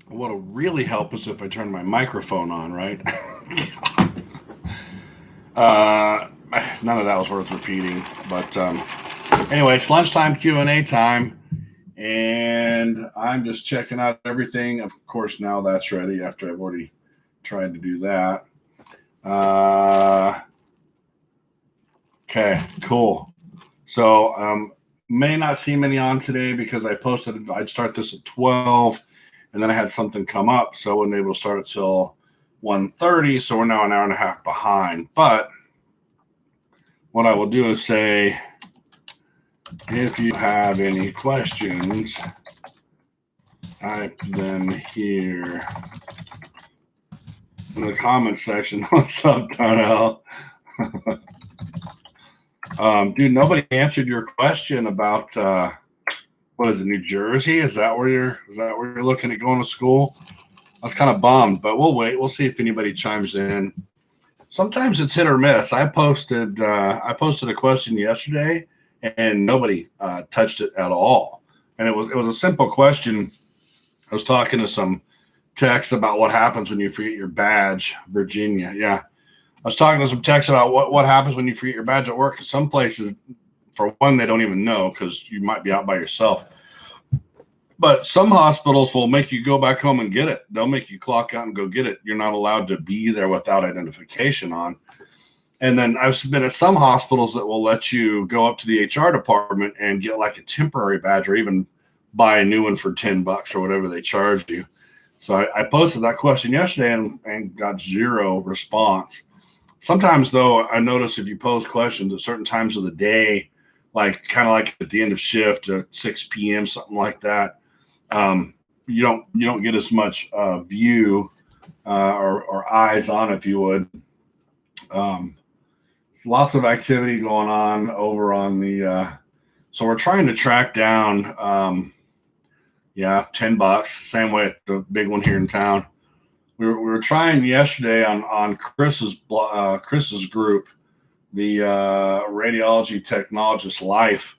What'll really help is if I turn my microphone on, right? uh, None of that was worth repeating. But anyway, it's lunchtime Q&A time. And I'm just checking out everything. Of course, now that's ready after I've already tried to do that. Uh, okay, cool. So may not see many on today because I posted I'd start this at 12, and then I had something come up, so I wasn't able to start it till 1:30. So we're now an hour and a half behind. But what I will do is say, if you have any questions, type them here in the comment section. What's up, Darnell? Dude, nobody answered your question about what is it, New Jersey? Is that where you're looking at going to school? I was kind of bummed, but we'll wait. We'll see if anybody chimes in. Sometimes it's hit or miss. I posted a question yesterday, and nobody touched it at all. And it was a simple question. I was talking to some techs about what happens when you forget your badge, Virginia. Yeah, I was talking to some techs about what happens when you forget your badge at work. Some places, for one, they don't even know because you might be out by yourself. But some hospitals will make you go back home and get it. They'll make you clock out and go get it. You're not allowed to be there without identification on. And then I've been at some hospitals that will let you go up to the HR department and get like a temporary badge or even buy a new one for $10 or whatever they charge you. So I posted that question yesterday and got zero response. Sometimes, though, I notice if you post questions at certain times of the day, like kind of like at the end of shift at 6 p.m., something like that, you don't get as much view or eyes on, if you would. Um, Lots of activity going on over on the. So we're trying to track down. Yeah, $10. Same way at the big one here in town. We were trying yesterday on Chris's group, the Radiology Technologist Life.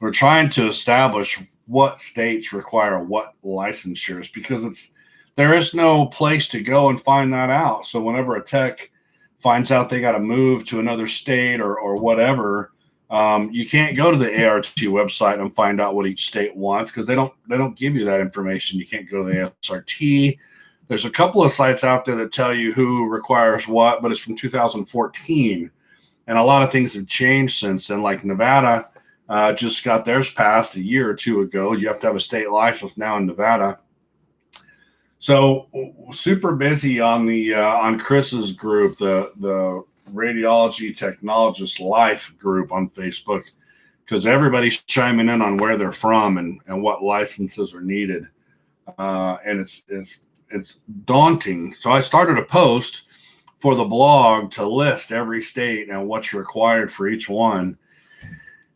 We're trying to establish what states require what licensures because there is no place to go and find that out. So whenever a tech finds out they got to move to another state or whatever, you can't go to the ART website and find out what each state wants because they don't give you that information. You can't go to the SRT. There's a couple of sites out there that tell you who requires what, but it's from 2014, and a lot of things have changed since then. Like Nevada just got theirs passed a year or two ago. You have to have a state license now in Nevada. So super busy on Chris's group, the Radiology Technologist Life group on Facebook, because everybody's chiming in on where they're from and what licenses are needed, and it's daunting. So I started a post for the blog to list every state and what's required for each one,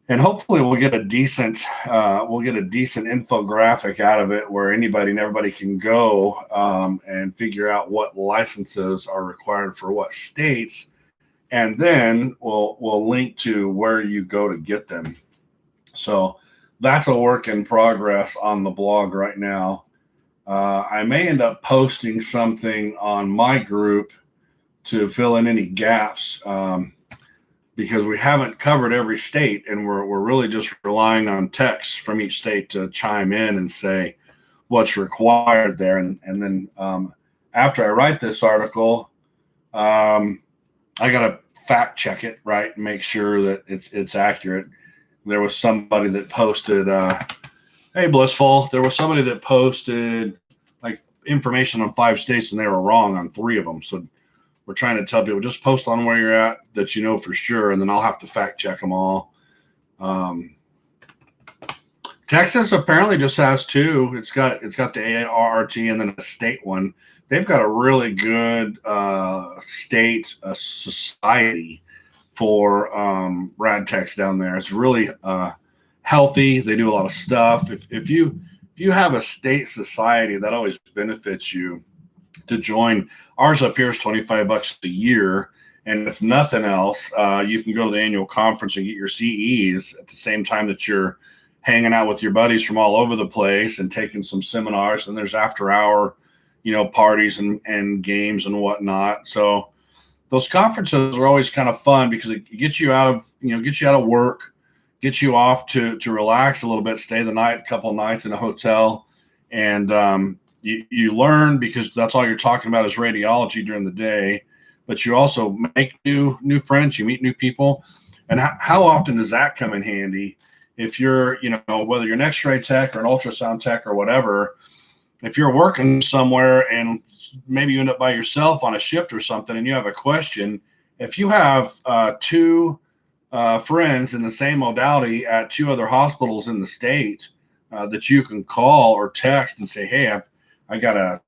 and hopefully we'll get a decent infographic out of it where anybody and everybody can go and figure out what licenses are required for what states, and then we'll link to where you go to get them. So that's a work in progress on the blog right now. I may end up posting something on my group to fill in any gaps. Because we haven't covered every state, and we're really just relying on texts from each state to chime in and say what's required there. And then after I write this article, I got to fact check it, right, and make sure that it's accurate. There was somebody that posted, hey, Blissful, there was somebody that posted like information on 5 states, and they were wrong on 3 of them. So we're trying to tell people just post on where you're at that you know for sure, and then I'll have to fact check them all. Texas apparently just has 2. It's got the ART and then a state one. They've got a really good state society for rad techs down there. It's really healthy. They do a lot of stuff. If you have a state society, that always benefits you to join. Ours up here is $25 a year, and if nothing else, you can go to the annual conference and get your CEs at the same time that you're hanging out with your buddies from all over the place and taking some seminars. And there's after hour, parties and games and whatnot. So those conferences are always kind of fun because it gets you out of work, gets you off to relax a little bit, stay the night, a couple nights in a hotel, and you learn, because that's all you're talking about is radiology during the day. But you also make new friends, you meet new people. And how often does that come in handy? If you're, whether you're an X-ray tech or an ultrasound tech or whatever, if you're working somewhere and maybe you end up by yourself on a shift or something and you have a question, if you have two friends in the same modality at two other hospitals in the state that you can call or text and say, hey, I got a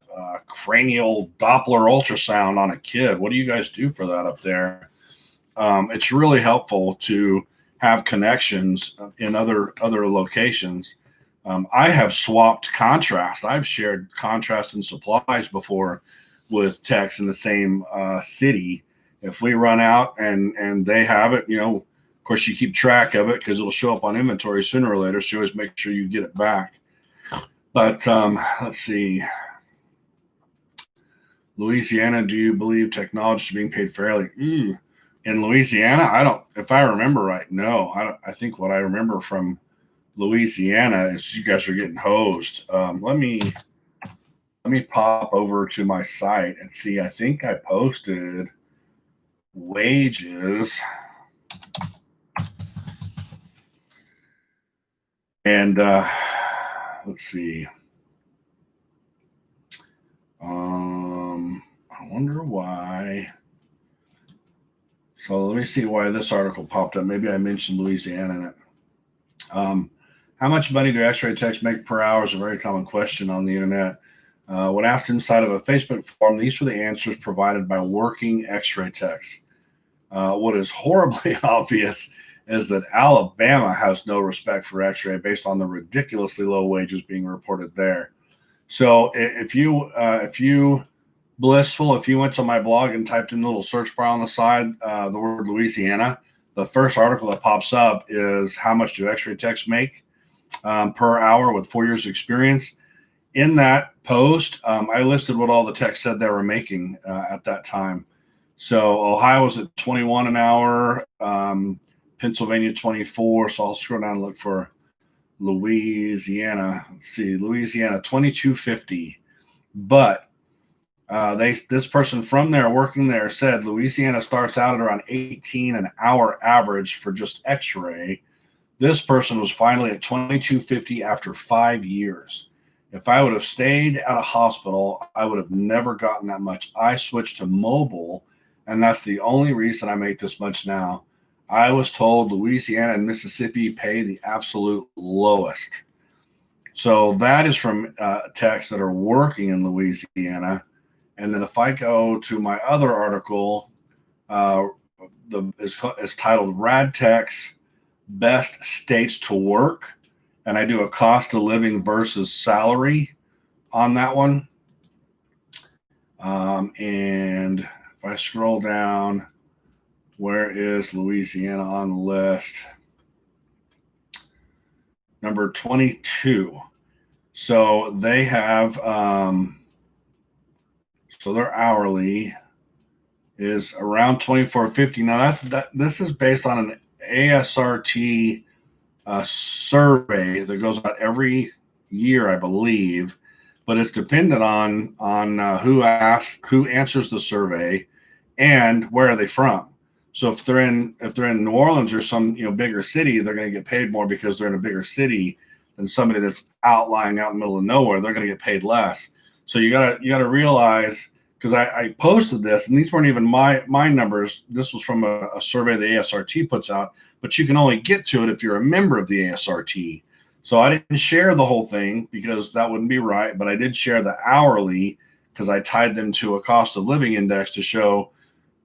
cranial Doppler ultrasound on a kid. What do you guys do for that up there? It's really helpful to have connections in other locations. I have swapped contrast. I've shared contrast and supplies before with techs in the same city. If we run out and they have it, of course you keep track of it because it'll show up on inventory sooner or later. So you always make sure you get it back. But let's see. Louisiana, do you believe technologists are being paid fairly? In Louisiana, I don't. If I remember right, no. I think what I remember from Louisiana is you guys are getting hosed. Let me pop over to my site and see. I think I posted wages, and let's see. I wonder why. So let me see why this article popped up. Maybe I mentioned Louisiana in it. How much money do X-ray techs make per hour is a very common question on the internet. When asked inside of a Facebook forum, these were the answers provided by working X-ray techs. What is horribly obvious is that Alabama has no respect for X-ray based on the ridiculously low wages being reported there. So if you blissful, if you went to my blog and typed in a little search bar on the side, the word Louisiana, the first article that pops up is how much do X-ray techs make per hour with 4 years experience. In that post, I listed what all the techs said they were making at that time. So Ohio was at 21 an hour, Pennsylvania 24. So I'll scroll down and look for Louisiana. Let's see, Louisiana 22.50. But this person from there working there said Louisiana starts out at around 18 an hour average for just X-ray. This person was finally at 22.50 after 5 years. If I would have stayed at a hospital, I would have never gotten that much. I switched to mobile, and that's the only reason I make this much now. I was told Louisiana and Mississippi pay the absolute lowest. So that is from techs that are working in Louisiana. And then if I go to my other article, it's titled Rad Techs Best States to Work. And I do a cost of living versus salary on that one. And if I scroll down, where is Louisiana on the list? Number 22. So they have, so their hourly is around $24.50. Now this is based on an ASRT survey that goes out every year, I believe, but it's dependent on who answers the survey and where are they from. So if they're in New Orleans or some bigger city, they're going to get paid more because they're in a bigger city than somebody that's lying out in the middle of nowhere. They're going to get paid less. So you gotta realize, because I posted this, and these weren't even my numbers. This was from a survey the ASRT puts out, but you can only get to it if you're a member of the ASRT. So I didn't share the whole thing because that wouldn't be right, but I did share the hourly because I tied them to a cost of living index to show.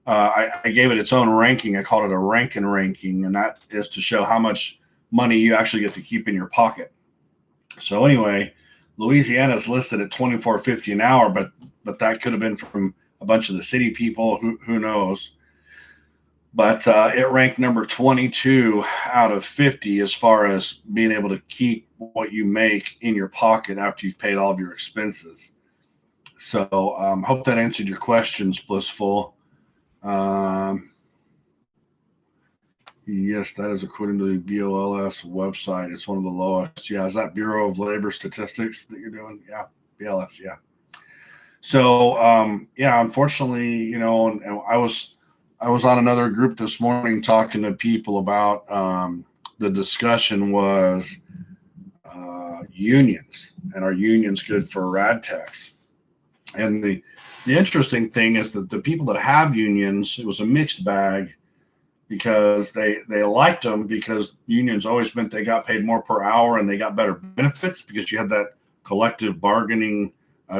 I gave it its own ranking. I called it a ranking, and that is to show how much money you actually get to keep in your pocket. So anyway, Louisiana is listed at $24.50 an hour, but that could have been from a bunch of the city people. Who knows? but it ranked number 22 out of 50 as far as being able to keep what you make in your pocket after you've paid all of your expenses. So hope that answered your questions, Blissful. Yes, that is according to the BLS website. It's one of the lowest. Yeah, is that Bureau of Labor Statistics that you're doing? Yeah, BLS. Yeah. So yeah, unfortunately, and I was on another group this morning talking to people about the discussion was unions, and are unions good for rad techs? And the interesting thing is that the people that have unions, it was a mixed bag, because they liked them because unions always meant they got paid more per hour and they got better benefits because you had that collective bargaining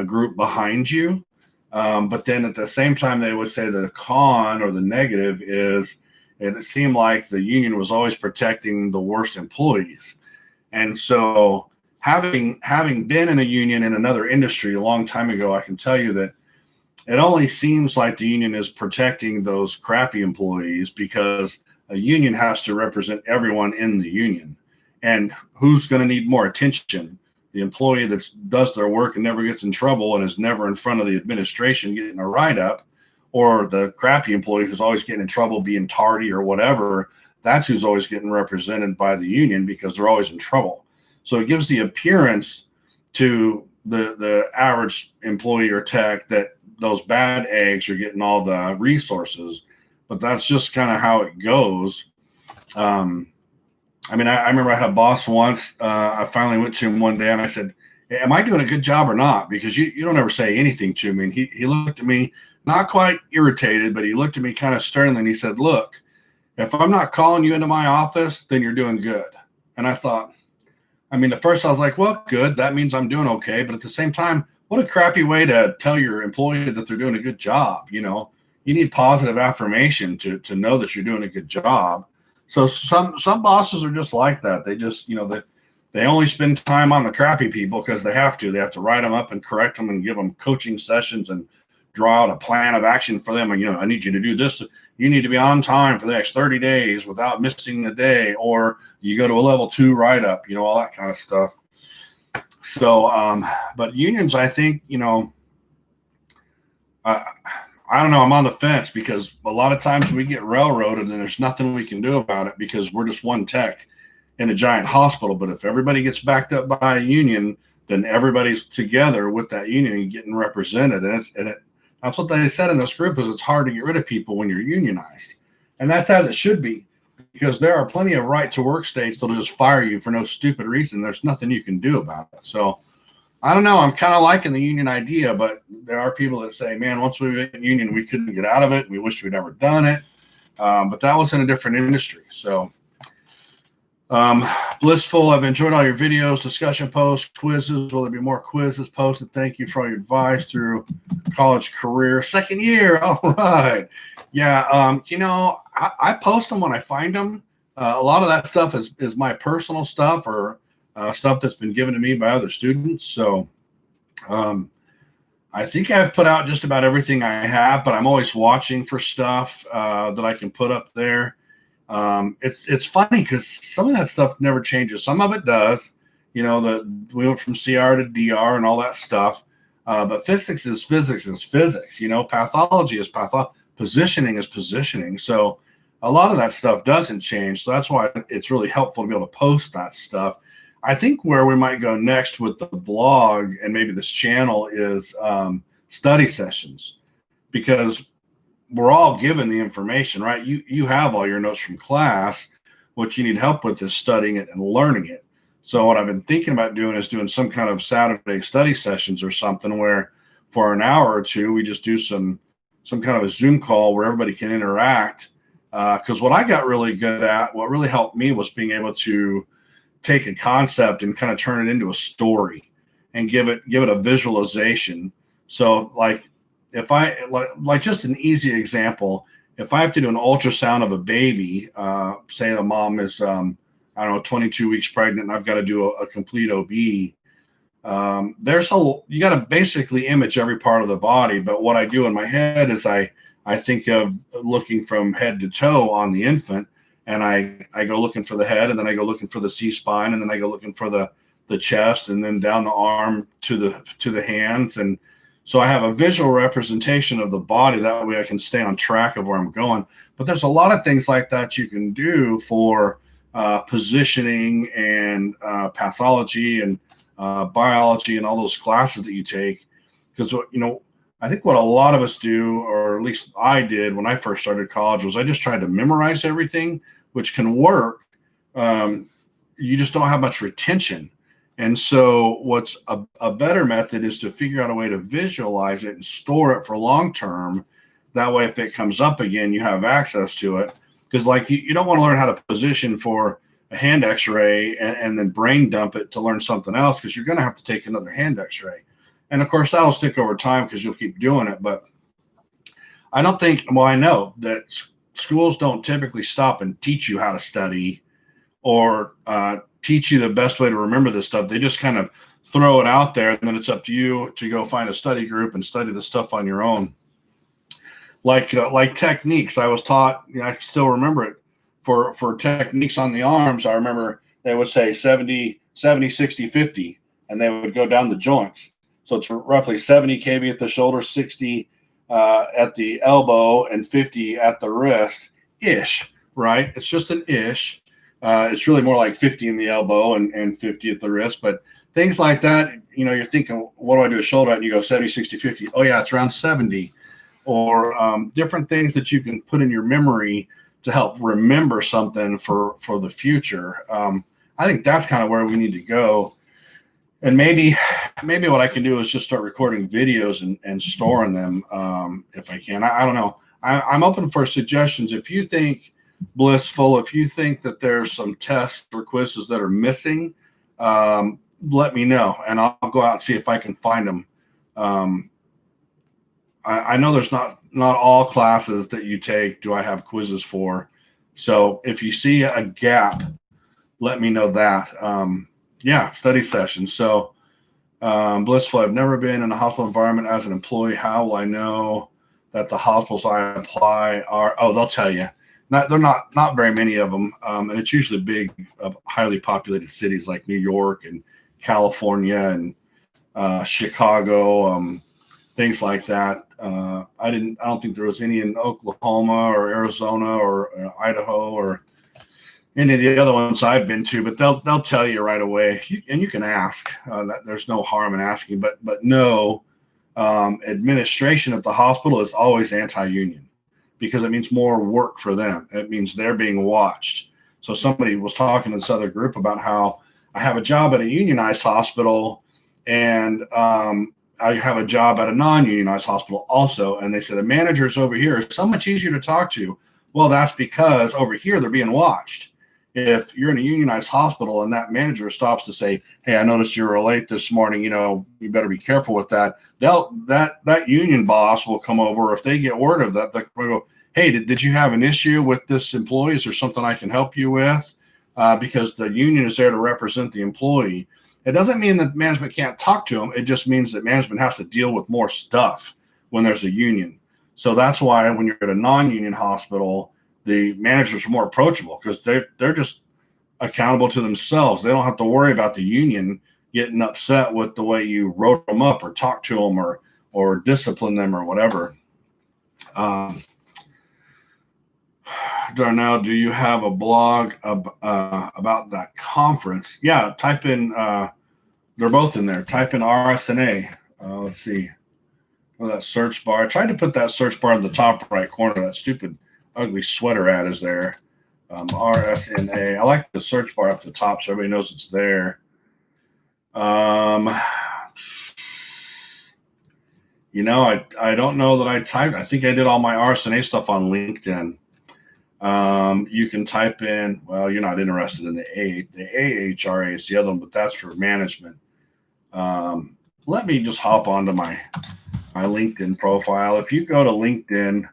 group behind you. But then at the same time, they would say the con or the negative is it seemed like the union was always protecting the worst employees. And so having been in a union in another industry a long time ago, I can tell you that it only seems like the union is protecting those crappy employees, because a union has to represent everyone in the union. And who's going to need more attention? The employee that does their work and never gets in trouble and is never in front of the administration getting a write-up, or the crappy employee who's always getting in trouble being tardy or whatever? That's who's always getting represented by the union, because they're always in trouble. So it gives the appearance to the average employee or tech that those bad eggs are getting all the resources, but that's just kind of how it goes. I mean, I remember I had a boss once. I finally went to him one day and I said, hey, am I doing a good job or not? Because you don't ever say anything to me. And he looked at me, not quite irritated, but he looked at me kind of sternly and he said, look, if I'm not calling you into my office, then you're doing good. And I thought, I mean, at first I was like, well, good. That means I'm doing okay. But at the same time, what a crappy way to tell your employee that they're doing a good job. You need positive affirmation to know that you're doing a good job. So some bosses are just like that. They just, they only spend time on the crappy people because they have to. They have to write them up and correct them and give them coaching sessions and draw out a plan of action for them. And, I need you to do this. You need to be on time for the next 30 days without missing a day, or you go to a level 2 write-up, all that kind of stuff. So, but unions, I think, I don't know. I'm on the fence, because a lot of times we get railroaded and there's nothing we can do about it because we're just one tech in a giant hospital. But if everybody gets backed up by a union, then everybody's together with that union and getting represented. And that's what they said in this group, is it's hard to get rid of people when you're unionized. And that's as it should be, because there are plenty of right to work states that'll just fire you for no stupid reason. There's nothing you can do about it. So I don't know. I'm kind of liking the union idea, but there are people that say, man, once we went in union, we couldn't get out of it. We wish we'd never done it. But that was in a different industry. So Blissful, I've enjoyed all your videos, discussion posts, quizzes. Will there be more quizzes posted? Thank you for all your advice through college career. Second year. All right. Yeah. I post them when I find them. A lot of that stuff is my personal stuff, or stuff that's been given to me by other students. So I think I've put out just about everything I have, but I'm always watching for stuff that I can put up there. It's funny because some of that stuff never changes. Some of it does. We went from CR to DR and all that stuff. But physics is physics is physics. Pathology is pathology. Positioning is positioning. So a lot of that stuff doesn't change. So that's why it's really helpful to be able to post that stuff. I think where we might go next with the blog and maybe this channel is study sessions, because we're all given the information, right? You have all your notes from class. What you need help with is studying it and learning it. So what I've been thinking about doing is doing some kind of Saturday study sessions or something, where for an hour or two, we just do some kind of a Zoom call where everybody can interact. Because what I got really good at, what really helped me, was being able to take a concept and kind of turn it into a story and give it a visualization. So if I like just an easy example, if I have to do an ultrasound of a baby, say a mom is 22 weeks pregnant, and I've got to do a complete OB. You got to basically image every part of the body. But what I do in my head is I I think of looking from head to toe on the infant, and I go looking for the head, and then I go looking for the C-spine, and then I go looking for the chest, and then down the arm to the hands. And so I have a visual representation of the body. That way I can stay on track of where I'm going. But there's a lot of things like that you can do for positioning and pathology and biology and all those classes that you take. Because, I think what a lot of us do, or at least I did when I first started college, was I just tried to memorize everything, which can work. You just don't have much retention. And so what's a better method is to figure out a way to visualize it and store it for long term. That way, if it comes up again, you have access to it. Because like you don't want to learn how to position for a hand x-ray and then brain dump it to learn something else, because you're going to have to take another hand x-ray. And of course, that'll stick over time because you'll keep doing it. But I don't think, well, I know that schools don't typically stop and teach you how to study or teach you the best way to remember this stuff. They just kind of throw it out there, and then it's up to you to go find a study group and study the stuff on your own. Like techniques, I was taught, I still remember it, for techniques on the arms. I remember they would say 70, 60, 50, and they would go down the joints. So it's roughly 70 kV at the shoulder, 60 at the elbow, and 50 at the wrist ish, right? It's just an ish. It's really more like 50 in the elbow and 50 at the wrist. But things like that, you're thinking, what do I do a shoulder at? And you go 70, 60, 50. Oh, yeah, it's around 70. Or different things that you can put in your memory to help remember something for the future. I think that's kind of where we need to go. And maybe what I can do is just start recording videos and storing them if I can. I don't know. I'm open for suggestions. If you think, Blissful, if you think that there's some tests or quizzes that are missing, let me know, and I'll go out and see if I can find them. I know there's not all classes that you take do I have quizzes for. So if you see a gap, let me know that. Study sessions. So Blissful, I've never been in a hospital environment as an employee. How will I know that the hospitals I apply are, they'll tell you. They're not very many of them. And it's usually big, highly populated cities like New York and California and Chicago, things like that. I don't think there was any in Oklahoma or Arizona or Idaho or any of the other ones I've been to, but they'll tell you right away. And you can ask. That there's no harm in asking. But no, administration at the hospital is always anti-union, because it means more work for them. It means they're being watched. So somebody was talking to this other group about how I have a job at a unionized hospital, and I have a job at a non-unionized hospital also. And they said the managers over here are so much easier to talk to. Well, that's because over here they're being watched. If you're in a unionized hospital and that manager stops to say, hey, I noticed you were late this morning, you better be careful with that. That union boss will come over. If they get word of that, they'll go, hey, did you have an issue with this employee? Is there something I can help you with? Because the union is there to represent the employee. It doesn't mean that management can't talk to them. It just means that management has to deal with more stuff when there's a union. So that's why when you're at a non-union hospital, the managers are more approachable, because they're just accountable to themselves. They don't have to worry about the union getting upset with the way you wrote them up or talked to them or discipline them or whatever. Darnell, do you have a blog about that conference? Yeah, type in, they're both in there. Type in RSNA. Let's see. That search bar. I tried to put that search bar in the top right corner. That stupid, ugly sweater ad is there. RSNA. I like the search bar up the top so everybody knows it's there. I don't know that I typed. I think I did all my RSNA stuff on LinkedIn. You can type in, well, you're not interested in the AHRA, it's the other one, but that's for management. Let me just hop onto my LinkedIn profile. If you go to LinkedIn,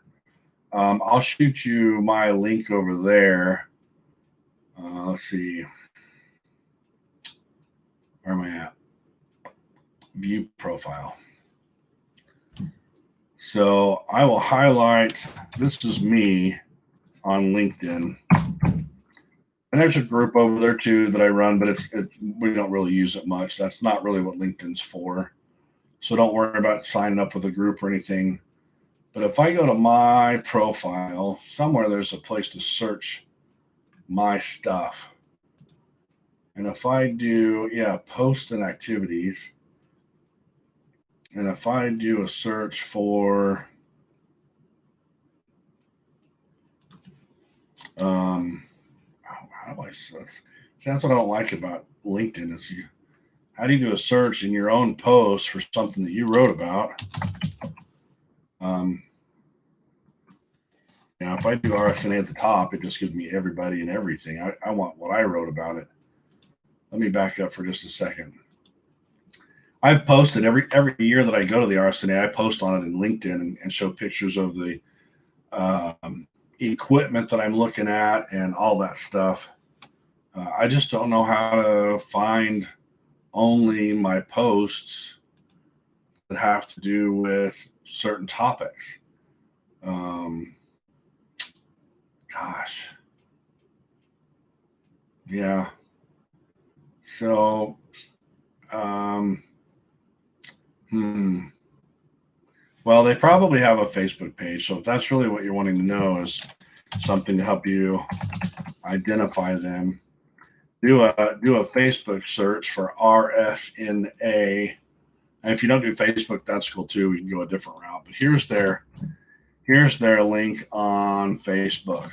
I'll shoot you my link over there. Let's see. Where am I at? View profile. So I will highlight, this is me on LinkedIn. And there's a group over there too that I run, but we don't really use it much. That's not really what LinkedIn's for. So don't worry about signing up with a group or anything. But if I go to my profile, somewhere there's a place to search my stuff. And if I do, posts and activities, and if I do a search for, how do I search? That's what I don't like about LinkedIn is how do you do a search in your own post for something that you wrote about? If I do RSNA at the top, it just gives me everybody and everything. I want what I wrote about it. Let me back up for just a second. I've posted every year that I go to the RSNA, I post on it in LinkedIn and show pictures of the equipment that I'm looking at and all that stuff. I just don't know how to find only my posts that have to do with certain topics. Gosh. Yeah. So, well, they probably have a Facebook page. So if that's really what you're wanting to know is something to help you identify them, do a Facebook search for RSNA. And if you don't do Facebook, that's cool too. We can go a different route. But here's their link on Facebook.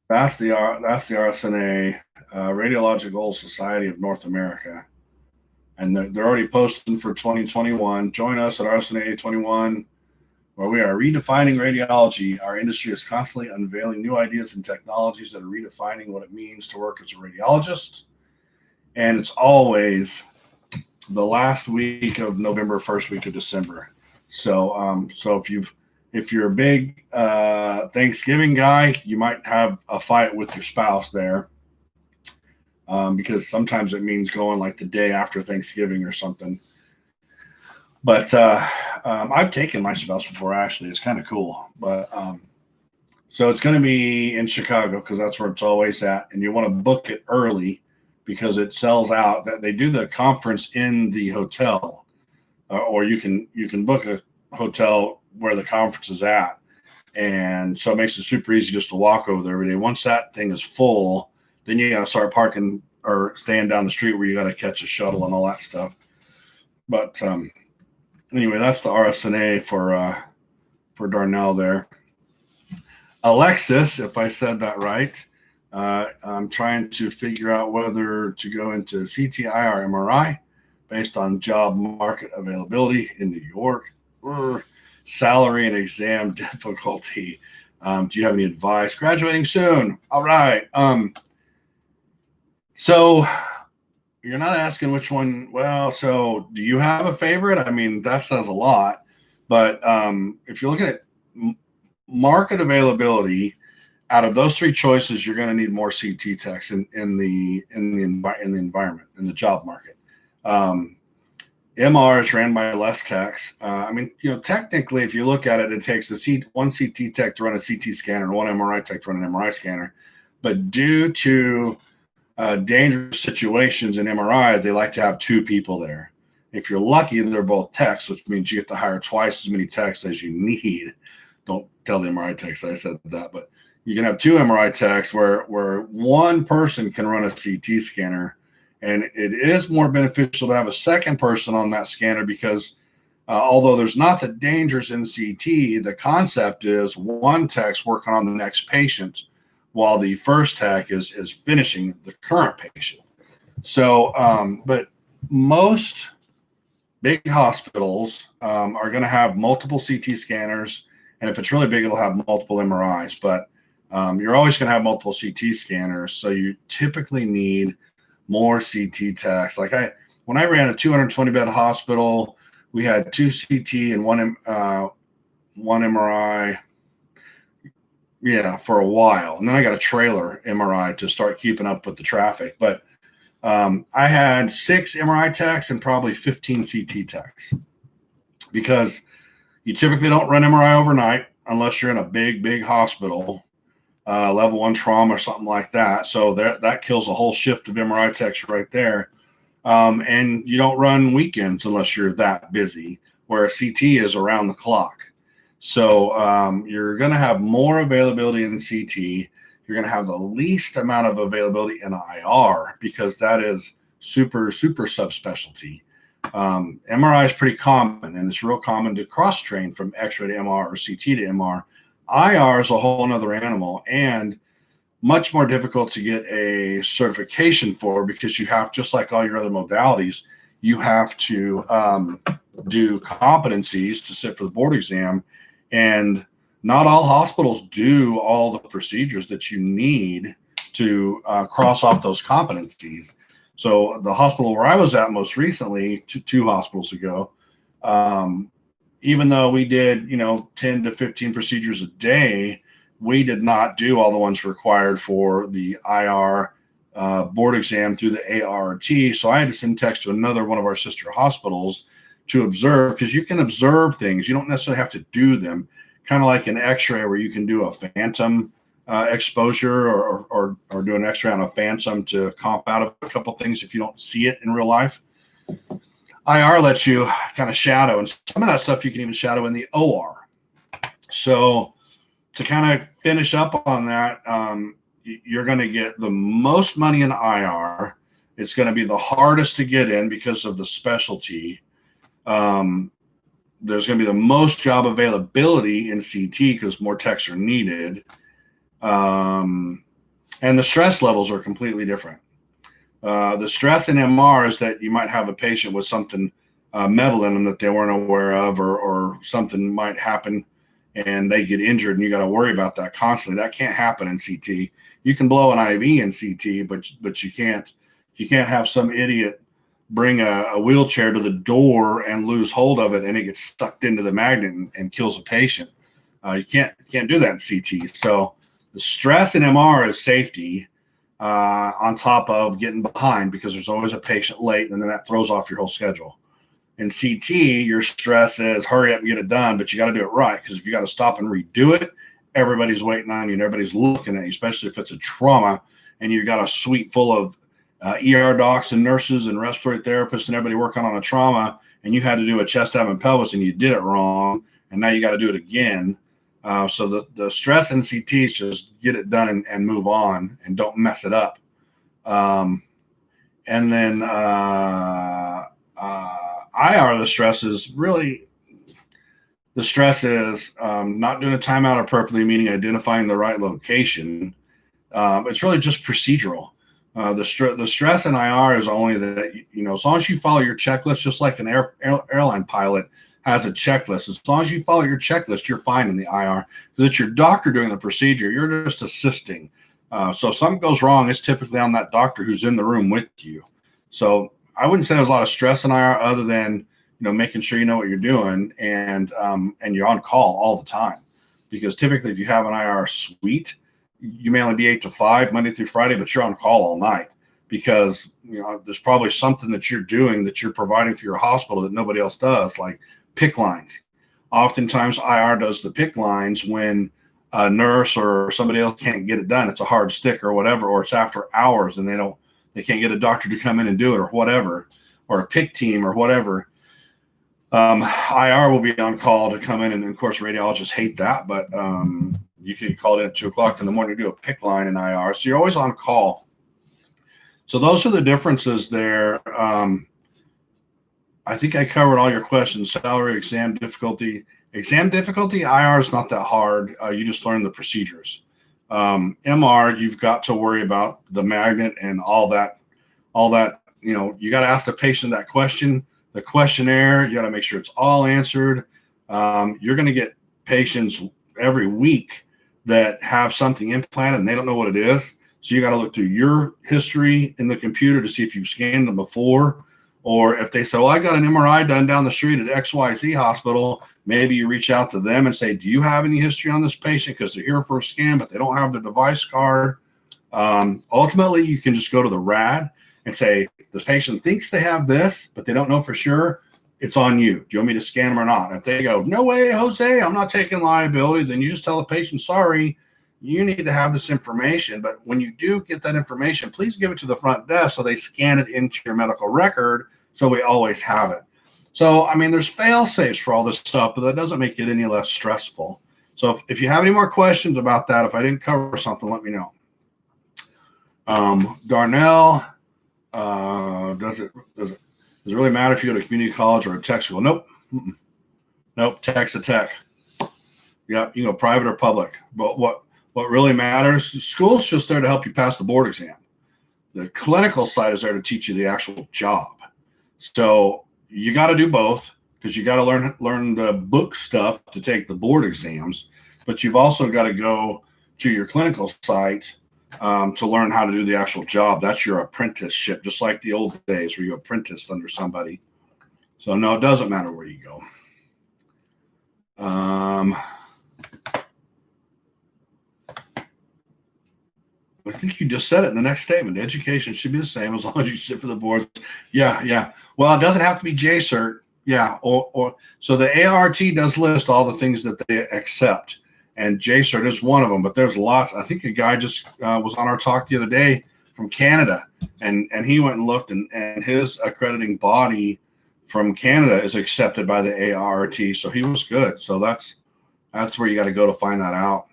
That's the RSNA, Radiological Society of North America. And they're already posting for 2021. Join us at RSNA 21, where we are redefining radiology. Our industry is constantly unveiling new ideas and technologies that are redefining what it means to work as a radiologist. And it's always the last week of November, first week of December. So if you're a big Thanksgiving guy, you might have a fight with your spouse there. Because sometimes it means going like the day after Thanksgiving or something. But I've taken my spouse before, actually. It's kind of cool. But so it's going to be in Chicago because that's where it's always at. And you want to book it early because it sells out. That they do the conference in the hotel, or you can book a hotel where the conference is at. And so it makes it super easy just to walk over there every day. Once that thing is full, then you got to start parking or staying down the street where you got to catch a shuttle and all that stuff. But anyway, that's the RSNA for Darnell there. Alexis, if I said that right, I'm trying to figure out whether to go into CTI or MRI based on job market availability in New York, or salary and exam difficulty. Do you have any advice? Graduating soon. All right. So you're not asking which one. Well, so do you have a favorite? I mean, that says a lot. But if you're looking at market availability, out of those three choices, you're going to need more CT techs in the environment, in the job market. MR is ran by less techs. I mean, technically, if you look at it, it takes one CT tech to run a CT scanner and one MRI tech to run an MRI scanner. But due to dangerous situations in MRI, they like to have two people there. If you're lucky, they're both techs, which means you get to hire twice as many techs as you need. Don't tell the MRI techs I said that, but you can have two MRI techs where one person can run a CT scanner. And it is more beneficial to have a second person on that scanner because although there's not the dangers in CT, the concept is one tech's working on the next patient while the first tech is finishing the current patient. So, but most big hospitals are going to have multiple CT scanners. And if it's really big, it'll have multiple MRIs. But you're always going to have multiple CT scanners. So you typically need more CT techs. Like when I ran a 220 bed hospital, we had two CT and one MRI. Yeah, for a while. And then I got a trailer MRI to start keeping up with the traffic. But I had 6 MRI techs and probably 15 CT techs because You typically don't run MRI overnight unless you're in a big hospital, level 1 trauma or something like that. So that kills a whole shift of MRI techs right there. And you don't run weekends unless you're that busy, where a CT is around the clock. So you're going to have more availability in CT. You're going to have the least amount of availability in IR because that is super subspecialty. MRI is pretty common, and it's real common to cross-train from X-ray to MR or CT to MR. IR is a whole other animal and much more difficult to get a certification for because you have, just like all your other modalities, you have to do competencies to sit for the board exam. And not all hospitals do all the procedures that you need to cross off those competencies. So the hospital where I was at most recently, two hospitals ago, even though we did, 10 to 15 procedures a day, we did not do all the ones required for the IR board exam through the Arrt. So I had to send text to another one of our sister hospitals to observe, because you can observe things. You don't necessarily have to do them, kind of like an X-ray where you can do a phantom exposure or do an X-ray on a phantom to comp out of a couple things if you don't see it in real life. IR lets you kind of shadow, and some of that stuff you can even shadow in the OR. So to kind of finish up on that, you're going to get the most money in IR. It's going to be the hardest to get in because of the specialty. There's going to be the most job availability in CT because more techs are needed. And the stress levels are completely different. The stress in MR is that you might have a patient with something metal in them that they weren't aware of, or something might happen and they get injured, and you got to worry about that constantly. That can't happen in CT. You can blow an IV in CT, but you can't have some idiot bring a wheelchair to the door and lose hold of it and it gets sucked into the magnet and kills a patient. You can't do that in CT. So the stress in MR is safety on top of getting behind, because there's always a patient late, and then that throws off your whole schedule. In CT, your stress is hurry up and get it done, but you got to do it right, because if you got to stop and redo it, everybody's waiting on you and everybody's looking at you, especially if it's a trauma and you got a suite full of ER docs and nurses and respiratory therapists and everybody working on a trauma, and you had to do a chest, abdomen, and pelvis and you did it wrong, and now you got to do it again. So the stress in CT is just get it done and move on and don't mess it up. And then IR, the stress is not doing a timeout appropriately, meaning identifying the right location. It's really just procedural. The stress in IR is only that, as long as you follow your checklist, just like an airline pilot has a checklist. As long as you follow your checklist, you're fine in the IR, because it's your doctor doing the procedure. You're just assisting. So if something goes wrong, it's typically on that doctor who's in the room with you. So I wouldn't say there's a lot of stress in IR other than, making sure you know what you're doing and you're on call all the time. Because typically if you have an IR suite, you may only be 8 to 5 Monday through Friday, but you're on call all night, because there's probably something that you're doing that you're providing for your hospital that nobody else does, like PICC lines. Oftentimes IR does the PICC lines when a nurse or somebody else can't get it done. It's a hard stick or whatever, or it's after hours and they can't get a doctor to come in and do it or whatever, or a PICC team or whatever. IR will be on call to come in, and of course radiologists hate that, but you can call it at 2:00 in the morning to do a PICC line in IR. So you're always on call. So those are the differences there. I think I covered all your questions. Salary, exam difficulty. Exam difficulty, IR is not that hard. You just learn the procedures. MR, you've got to worry about the magnet and all that. You got to ask the patient that question, the questionnaire. You got to make sure it's all answered. You're going to get patients every week that have something implanted and they don't know what it is. So you got to look through your history in the computer to see if you've scanned them before, or if they say, well, I got an MRI done down the street at XYZ hospital, maybe you reach out to them and say, do you have any history on this patient? Because they're here for a scan, but they don't have their device card. Ultimately, you can just go to the RAD and say, the patient thinks they have this, but they don't know for sure. it's on you. Do you want me to scan them or not? And if they go, no way, Jose, I'm not taking liability, then you just tell the patient, sorry, you need to have this information. But when you do get that information, please give it to the front desk so they scan it into your medical record so we always have it. So, I mean, there's fail safes for all this stuff, but that doesn't make it any less stressful. So if you have any more questions about that, if I didn't cover something, let me know. Darnell, does it really matter if you go to community college or a tech school? Nope. Nope. Tech's a tech. Yep. You can go private or public. But what really matters, school's just there to help you pass the board exam. The clinical side is there to teach you the actual job. So you got to do both, because you got to learn the book stuff to take the board exams, but you've also got to go to your clinical site to learn how to do the actual job. That's your apprenticeship, just like the old days where you apprenticed under somebody. So no, it doesn't matter where you go. I think you just said it in the next statement. Education should be the same as long as you sit for the boards. Yeah. Well, it doesn't have to be JCERT. Yeah. Or so the ART does list all the things that they accept, and JCERT is one of them. But there's lots. I think a guy just was on our talk the other day from Canada, and he went and looked, and his accrediting body from Canada is accepted by the ART. So he was good. So that's where you got to go to find that out.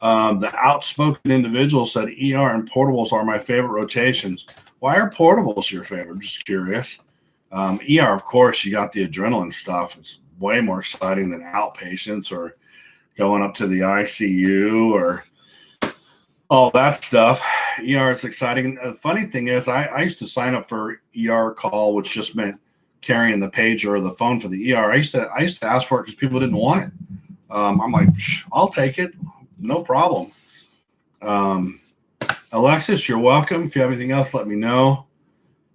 The outspoken individual said ER and portables are my favorite rotations. Why are portables your favorite? Just curious. ER, of course, you got the adrenaline stuff. It's way more exciting than outpatients or going up to the ICU or all that stuff. ER is exciting. The funny thing is, I used to sign up for ER call, which just meant carrying the pager or the phone for the ER. I used to ask for it because people didn't want it. I'm like, I'll take it. No problem. Alexis, you're welcome. If you have anything else, let me know.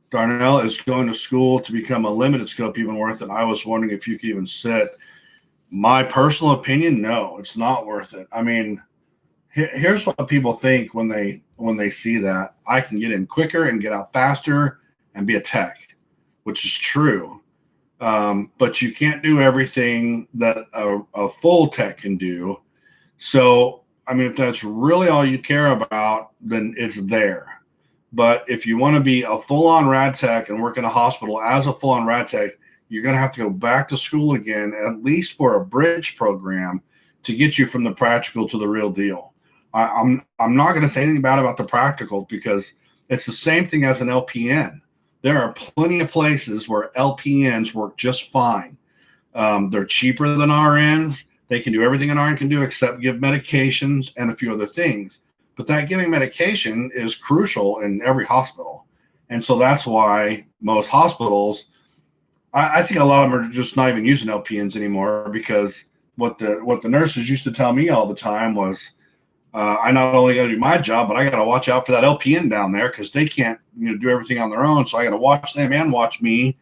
Darnell, is going to school to become a limited scope even worth it? I was wondering if you could even sit. My personal opinion, no, it's not worth it. I mean, here's what people think when they see that. I can get in quicker and get out faster and be a tech, which is true. But you can't do everything that a full tech can do. So, I mean, if that's really all you care about, then it's there. But if you want to be a full-on rad tech and work in a hospital as a full-on rad tech, you're going to have to go back to school again, at least for a bridge program, to get you from the practical to the real deal. I'm not going to say anything bad about the practical, because it's the same thing as an LPN. There are plenty of places where LPNs work just fine. They're cheaper than RNs. They can do everything an RN can do except give medications and a few other things. But that giving medication is crucial in every hospital. And so that's why most hospitals, I think a lot of them are just not even using LPNs anymore, because what the nurses used to tell me all the time was, I not only got to do my job, but I got to watch out for that LPN down there, because they can't do everything on their own. So I got to watch them and watch me.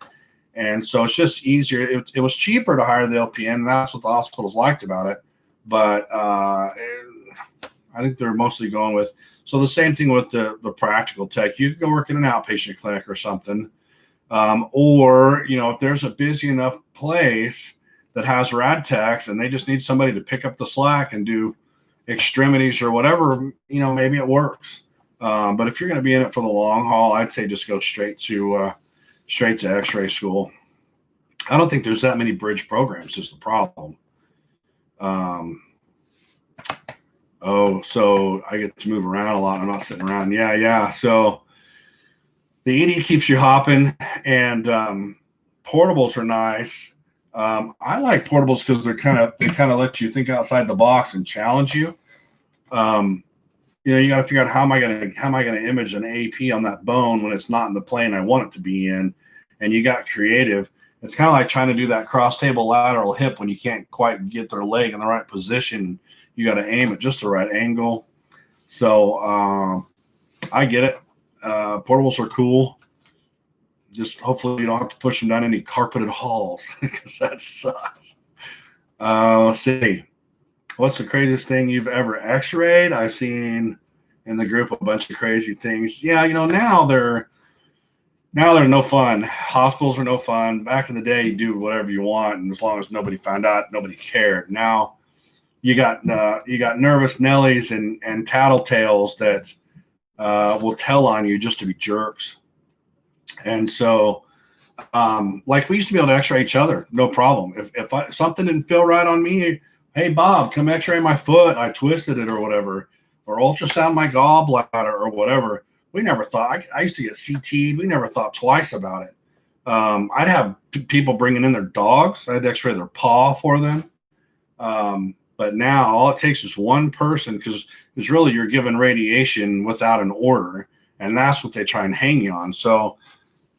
And so it's just easier. It was cheaper to hire the LPN, and that's what the hospitals liked about it. But I think they're mostly going with, so the same thing with the practical tech. You can go work in an outpatient clinic or something. Or, if there's a busy enough place that has rad techs and they just need somebody to pick up the slack and do extremities or whatever, maybe it works. But if you're going to be in it for the long haul, I'd say just go straight to X-ray school. I don't think there's that many bridge programs is the problem. So I get to move around a lot. I'm not sitting around. Yeah. So the ED keeps you hopping, and portables are nice. I like portables because they kind of let you think outside the box and challenge you. You got to figure out how am I going to image an AP on that bone when it's not in the plane I want it to be in, and you got creative. It's kind of like trying to do that cross table lateral hip when you can't quite get their leg in the right position. You got to aim at just the right angle. So I get it. Portables are cool. Just hopefully you don't have to push them down any carpeted halls, because that sucks. Let's see. What's the craziest thing you've ever x-rayed? I've seen in the group a bunch of crazy things. Yeah, now Now they're no fun. Hospitals are no fun. Back in the day, you do whatever you want, and as long as nobody found out, nobody cared. Now you got nervous Nellies and tattletales that will tell on you just to be jerks. And so, like we used to be able to X-ray each other, no problem. If something didn't feel right on me, hey Bob, come X-ray my foot. I twisted it or whatever, or ultrasound my gallbladder or whatever. We never thought. I used to get CT'd. We never thought twice about it. I'd have people bringing in their dogs. I'd X-ray their paw for them. But now all it takes is one person, because really you're given radiation without an order, and that's what they try and hang you on. So,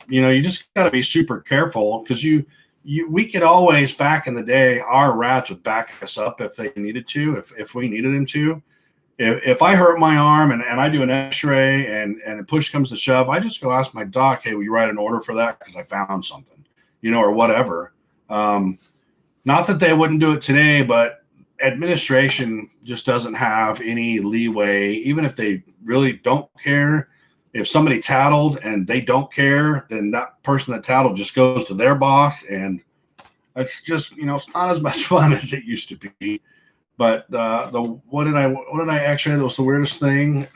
you just got to be super careful, because we could always, back in the day, our rats would back us up if they needed to, if we needed them to. If I hurt my arm and I do an X-ray and a push comes to shove, I just go ask my doc, hey, will you write an order for that because I found something, or whatever. Not that they wouldn't do it today, but administration just doesn't have any leeway, even if they really don't care. If somebody tattled and they don't care, then that person that tattled just goes to their boss, and it's just, it's not as much fun as it used to be. But what did I actually, that was the weirdest thing.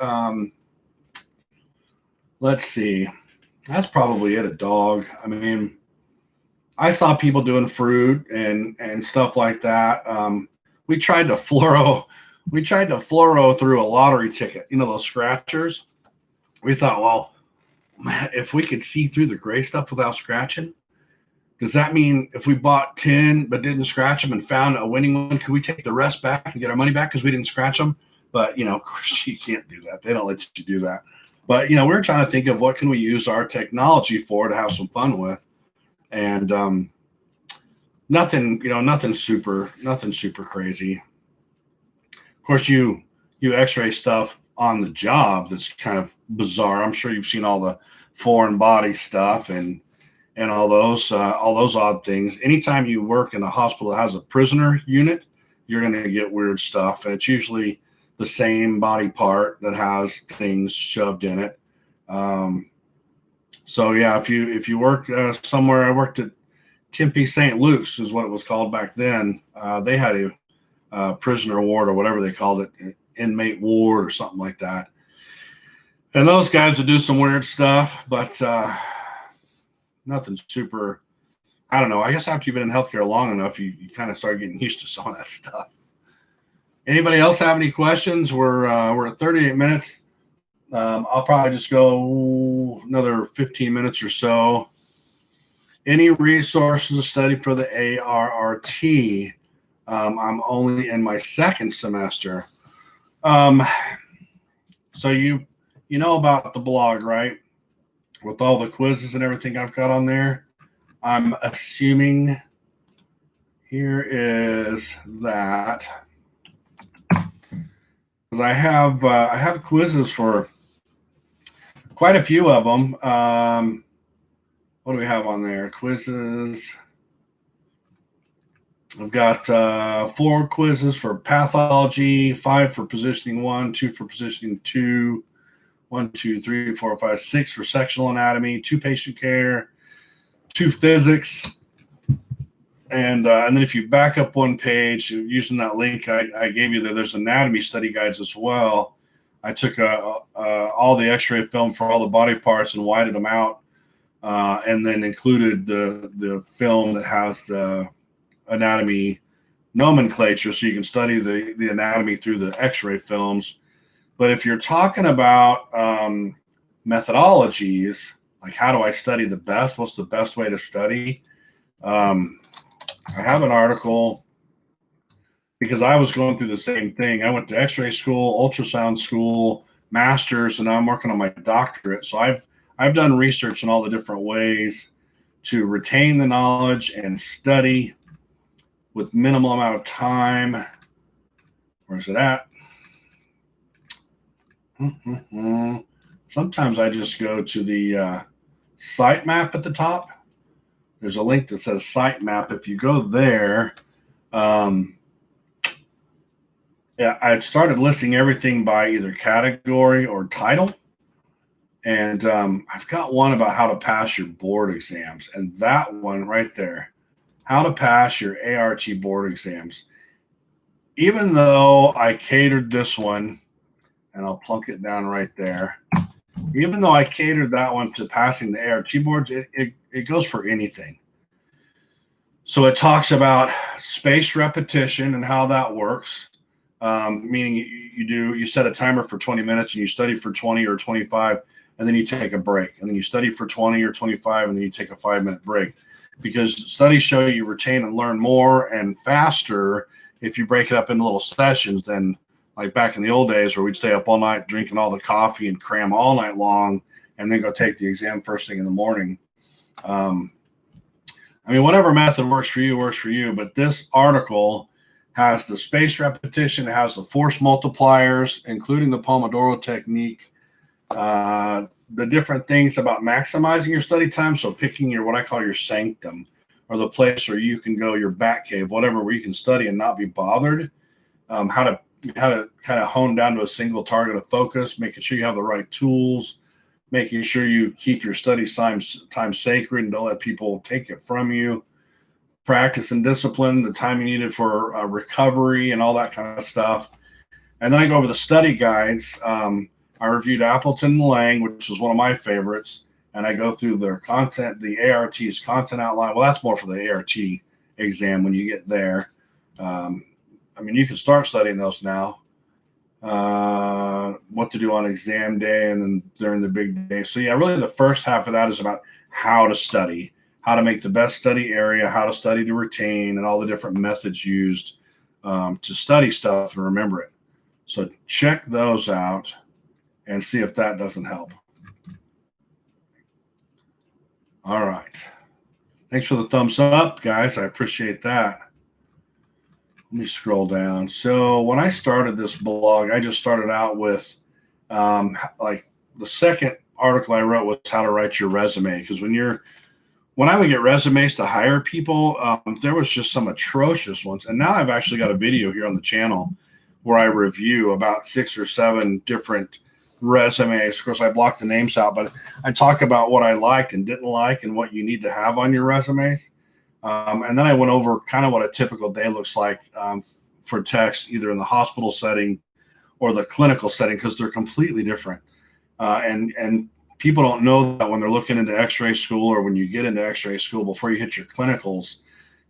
Let's see, that's probably it. A dog. I mean, I saw people doing fruit and stuff like that. We tried to fluoro through a lottery ticket, those scratchers. We thought, well, man, if we could see through the gray stuff without scratching, does that mean if we bought 10 but didn't scratch them and found a winning one, could we take the rest back and get our money back because we didn't scratch them? But, of course you can't do that. They don't let you do that. But, we were trying to think of what can we use our technology for to have some fun with. And nothing super crazy. Of course, you X-ray stuff on the job that's kind of bizarre. I'm sure you've seen all the foreign body stuff and all those odd things. Anytime you work in a hospital that has a prisoner unit, you're going to get weird stuff, and it's usually the same body part that has things shoved in it. So yeah, if you work somewhere, I worked at Tempe St. Luke's is what it was called back then. They had a prisoner ward or whatever they called it, inmate ward or something like that. And those guys would do some weird stuff, but nothing super. I don't know. I guess after you've been in healthcare long enough, you kind of start getting used to some of that stuff. Anybody else have any questions? We're at 38 minutes. I'll probably just go another 15 minutes or so. Any resources to study for the ARRT? I'm only in my second semester. So you know about the blog, right? With all the quizzes and everything I've got on there. I'm assuming here is that, because I have quizzes for quite a few of them. What do we have on there? Quizzes. I've got 4 quizzes for pathology, 5 for positioning 1, 2 for positioning 2, 1, 2, 3, 4, 5, 6 for sectional anatomy, 2 patient care, 2 physics. And then if you back up one page using that link I gave you there's anatomy study guides as well. I took all the X-ray film for all the body parts and whited them out, and then included the film that has the anatomy nomenclature, so you can study the anatomy through the X-ray films. But if you're talking about methodologies, like how do I study the best? What's the best way to study? I have an article because I was going through the same thing. I went to X-ray school, ultrasound school, master's, and now I'm working on my doctorate. So I've done research in all the different ways to retain the knowledge and study with minimal amount of time. Where's it at? Sometimes I just go to the sitemap at the top. There's a link that says sitemap. If you go there, I started listing everything by either category or title. And I've got one about how to pass your board exams. And that one right there, how to pass your ART board exams. Even though I catered this one, and I'll plunk it down right there. Even though I catered that one to passing the ART boards, it goes for anything. So it talks about spaced repetition and how that works. Meaning you set a timer for 20 minutes and you study for 20 or 25, and then you take a break, and then you study for 20 or 25, and then you take a 5-minute break, because studies show you retain and learn more and faster if you break it up into little sessions than like back in the old days where we'd stay up all night drinking all the coffee and cram all night long and then go take the exam first thing in the morning. I mean, whatever method works for you, but this article has the spaced repetition, it has the force multipliers, including the Pomodoro technique, the different things about maximizing your study time. So picking your, what I call your sanctum, or the place where you can go, your bat cave, whatever, where you can study and not be bothered. How to kind of hone down to a single target of focus, making sure you have the right tools, making sure you keep your study time sacred and don't let people take it from you. Practice and discipline, the time you needed for recovery and all that kind of stuff. And then I go over the study guides. I reviewed Appleton and Lang, which was one of my favorites. And I go through their content, the ART's content outline. Well, that's more for the ART exam when you get there. I mean, you can start studying those now. What to do on exam day and then during the big day. So yeah, really the first half of that is about how to study, how to make the best study area, how to study to retain, and all the different methods used to study stuff and remember it. So check those out and see if that doesn't help. All right. Thanks for the thumbs up, guys. I appreciate that. Let me scroll down. So when I started this blog, I just started out with like the second article I wrote was how to write your resume. Because when I would get resumes to hire people, there was just some atrocious ones. And now I've actually got a video here on the channel where I review about 6 or 7 different resumes. Of course, I blocked the names out, but I talk about what I liked and didn't like and what you need to have on your resumes. And then I went over kind of what a typical day looks like for techs, either in the hospital setting or the clinical setting, because they're completely different. And people don't know that when they're looking into x-ray school, or when you get into x-ray school before you hit your clinicals,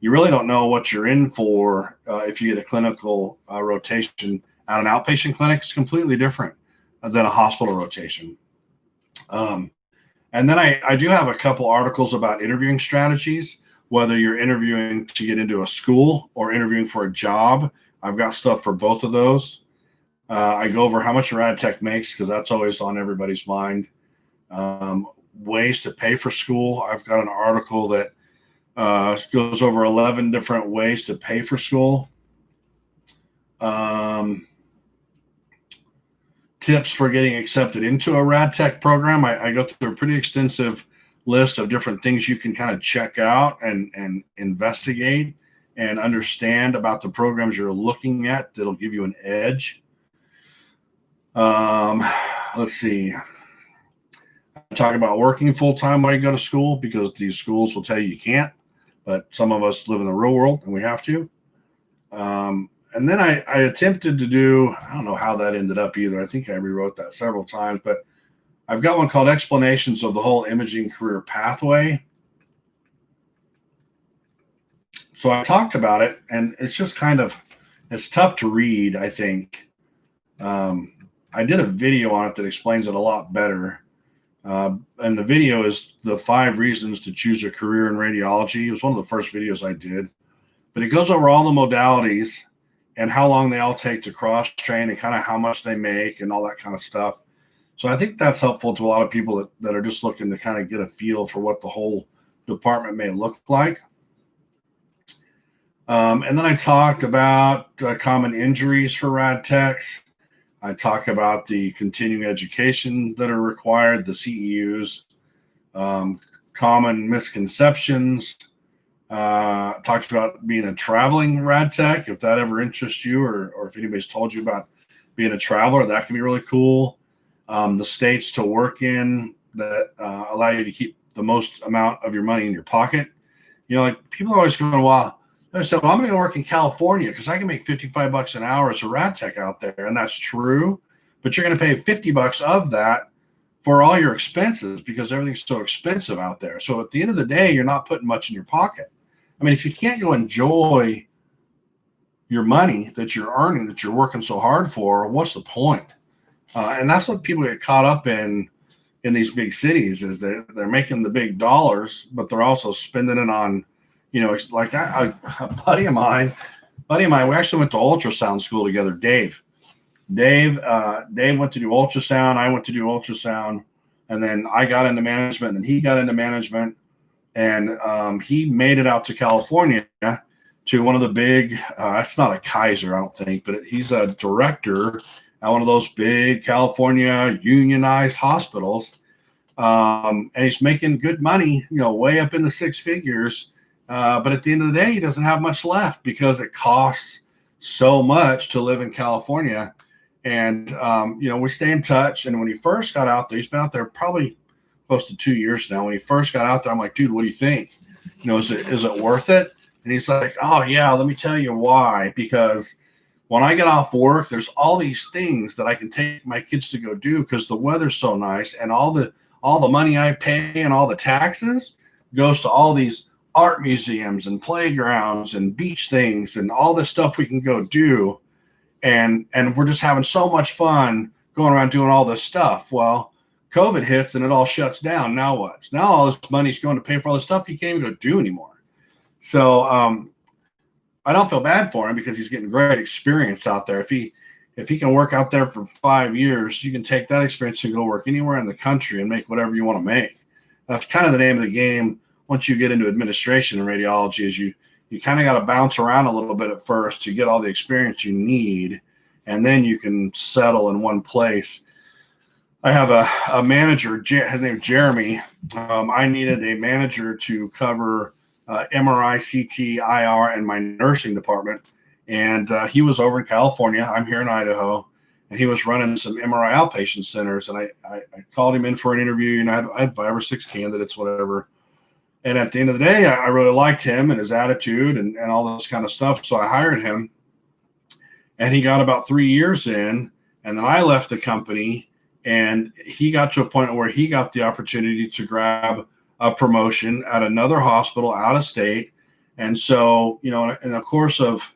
you really don't know what you're in for. If you get a clinical rotation at an outpatient clinic, it's completely different than a hospital rotation. And then I do have a couple articles about interviewing strategies, whether you're interviewing to get into a school or interviewing for a job. I've got stuff for both of those. I go over how much a rad tech makes, because that's always on everybody's mind. Ways to pay for school. I've got an article that goes over 11 different ways to pay for school. Tips for getting accepted into a rad tech program. I go through a pretty extensive list of different things you can kind of check out and investigate and understand about the programs you're looking at that'll give you an edge. Let's see. I talk about working full-time while you go to school, because these schools will tell you can't, but some of us live in the real world and we have to. And then I attempted to do, I don't know how that ended up either. I think I rewrote that several times, but I've got one called Explanations of the Whole Imaging Career Pathway. So I talked about it, and it's just it's tough to read, I think. I did a video on it that explains it a lot better. And the video is the 5 reasons to choose a career in radiology. It was one of the first videos I did. But it goes over all the modalities and how long they all take to cross-train and kind of how much they make and all that kind of stuff. So I think that's helpful to a lot of people that are just looking to kind of get a feel for what the whole department may look like. And then I talked about common injuries for rad techs. I talk about the continuing education that are required, the CEUs, common misconceptions. Talked about being a traveling rad tech, if that ever interests you, or if anybody's told you about being a traveler, that can be really cool. the states to work in that allow you to keep the most amount of your money in your pocket. Like people are always going, well, I said, well, I'm going to go work in California because I can make $55 an hour as a rad tech out there. And that's true. But you're going to pay $50 of that for all your expenses because everything's so expensive out there. So at the end of the day, you're not putting much in your pocket. I mean, if you can't go enjoy your money that you're earning, that you're working so hard for, what's the point? And that's what people get caught up in these big cities is they're making the big dollars, but they're also spending it on, like a buddy of mine, we actually went to ultrasound school together. Dave went to do ultrasound. I went to do ultrasound, and then I got into management, and then he got into management, and he made it out to California to one of the big, it's not a Kaiser, I don't think, but he's a director at one of those big California unionized hospitals. And he's making good money, way up in the six figures. But at the end of the day, he doesn't have much left because it costs so much to live in California. And, we stay in touch. And when he first got out there, he's been out there probably close to 2 years now. When he first got out there, I'm like, dude, what do you think? Is it worth it? And he's like, oh, yeah, let me tell you why. Because when I get off work, there's all these things that I can take my kids to go do because the weather's so nice. And all the money I pay and all the taxes goes to all these art museums and playgrounds and beach things and all this stuff we can go do. And we're just having so much fun going around doing all this stuff. Well, COVID hits and it all shuts down. Now what? Now all this money's going to pay for all the stuff you can't even go do anymore. So I don't feel bad for him because he's getting great experience out there. If he can work out there for 5 years, you can take that experience and go work anywhere in the country and make whatever you want to make. That's kind of the name of the game. Once you get into administration and radiology, is you kind of got to bounce around a little bit at first to get all the experience you need, and then you can settle in one place. I have a manager, his name's Jeremy. I needed a manager to cover MRI, CT, IR, and my nursing department. And he was over in California. I'm here in Idaho. And he was running some MRI outpatient centers. And I called him in for an interview. I had 5 or 6 candidates, whatever. And at the end of the day, I really liked him and his attitude and all this kind of stuff. So I hired him. And he got about 3 years in. And then I left the company. And he got to a point where he got the opportunity to grab a promotion at another hospital out of state. And so, in the course of,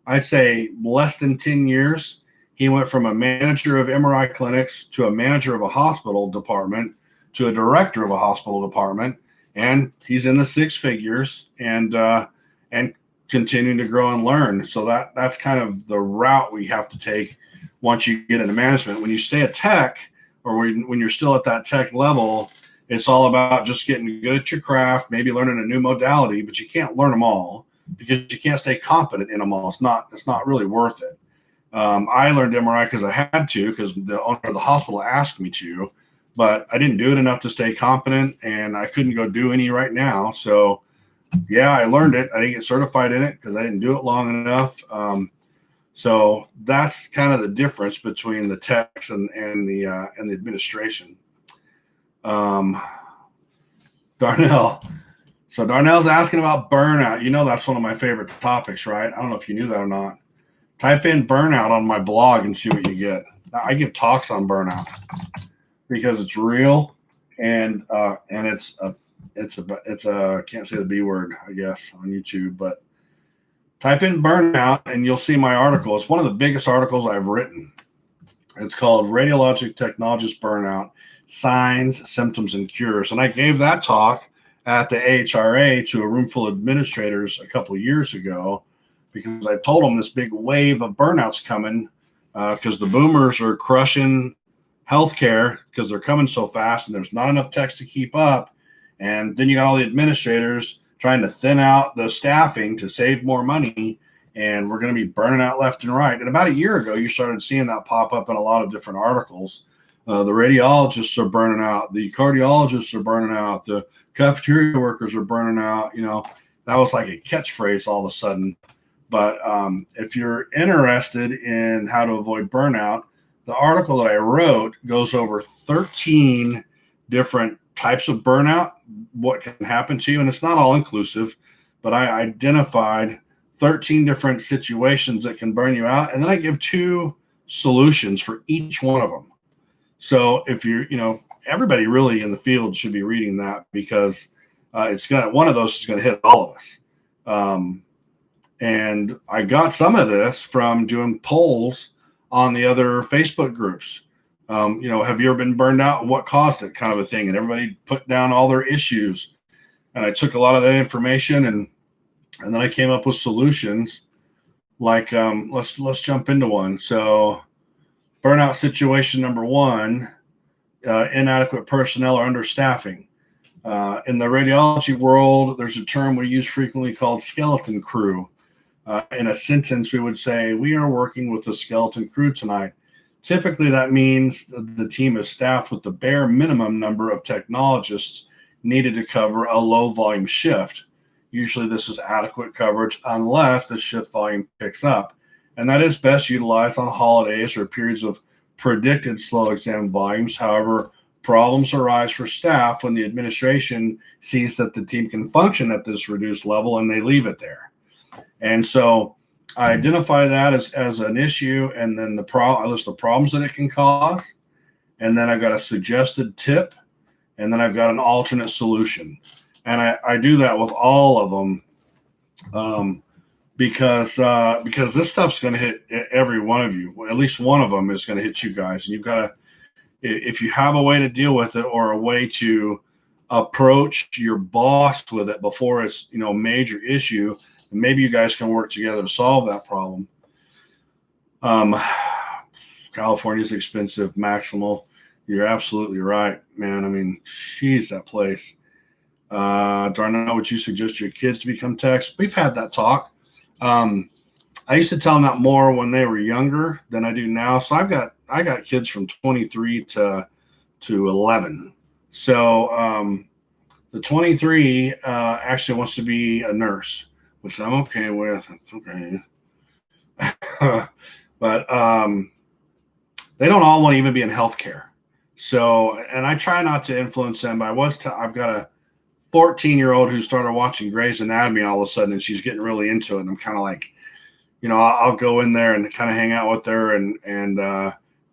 I'd say less than 10 years, he went from a manager of MRI clinics to a manager of a hospital department to a director of a hospital department. And he's in the 6 figures and continuing to grow and learn. So that's kind of the route we have to take once you get into management. When you stay a tech, or when you're still at that tech level, it's all about just getting good at your craft, maybe learning a new modality, but you can't learn them all because you can't stay competent in them all. It's not really worth it. I learned MRI because I had to, because the owner of the hospital asked me to, but I didn't do it enough to stay competent, and I couldn't go do any right now. So yeah, I learned it. I didn't get certified in it because I didn't do it long enough. So that's kind of the difference between the techs and the administration. Darnell. So Darnell's asking about burnout. That's one of my favorite topics, right? I don't know if you knew that or not. Type in burnout on my blog and see what you get. I give talks on burnout because it's real and it's a can't say the B word, I guess, on YouTube, but type in burnout and you'll see my article. It's one of the biggest articles I've written. It's called Radiologic Technologist Burnout: Signs, Symptoms, and Cures. And I gave that talk at the AHRA to a room full of administrators a couple of years ago because I told them this big wave of burnout's coming because the boomers are crushing healthcare because they're coming so fast and there's not enough techs to keep up. And then you got all the administrators trying to thin out the staffing to save more money, and we're going to be burning out left and right. And about a year ago, you started seeing that pop up in a lot of different articles. The radiologists are burning out. The cardiologists are burning out. The cafeteria workers are burning out. That was like a catchphrase all of a sudden. But if you're interested in how to avoid burnout, the article that I wrote goes over 13 different types of burnout, what can happen to you. And it's not all inclusive, but I identified 13 different situations that can burn you out. And then I give 2 solutions for each one of them. So if you're, everybody really in the field should be reading that, because one of those is going to hit all of us. And I got some of this from doing polls on the other Facebook groups. Have you ever been burned out and what caused it, kind of a thing? And everybody put down all their issues. And I took a lot of that information and then I came up with solutions. Like, let's jump into one. So burnout situation number 1, inadequate personnel or understaffing. In the radiology world, there's a term we use frequently called skeleton crew. In a sentence, we would say, we are working with a skeleton crew tonight. Typically, that means the team is staffed with the bare minimum number of technologists needed to cover a low volume shift. Usually this is adequate coverage unless the shift volume picks up. And that is best utilized on holidays or periods of predicted slow exam volumes. However, problems arise for staff when the administration sees that the team can function at this reduced level and they leave it there. And so I identify that as an issue, and then I list the problems that it can cause, and then I've got a suggested tip, and then I've got an alternate solution. And I do that with all of them because this stuff's going to hit every one of you. At least one of them is going to hit you guys, and you've got to, if you have a way to deal with it or a way to approach your boss with it before it's a major issue, maybe you guys can work together to solve that problem. California's expensive, Maximal. You're absolutely right, man. I mean, geez, that place. Darnell, would you suggest your kids to become techs? We've had that talk. I used to tell them that more when they were younger than I do now. So I got kids from 23 to 11. So the 23 actually wants to be a nurse, which I'm okay with. It's okay. But they don't all want to even be in healthcare. So, and I try not to influence them, but I've got a 14-year-old who started watching Grey's Anatomy all of a sudden, and she's getting really into it. And I'm kind of like, I'll go in there and kind of hang out with her. And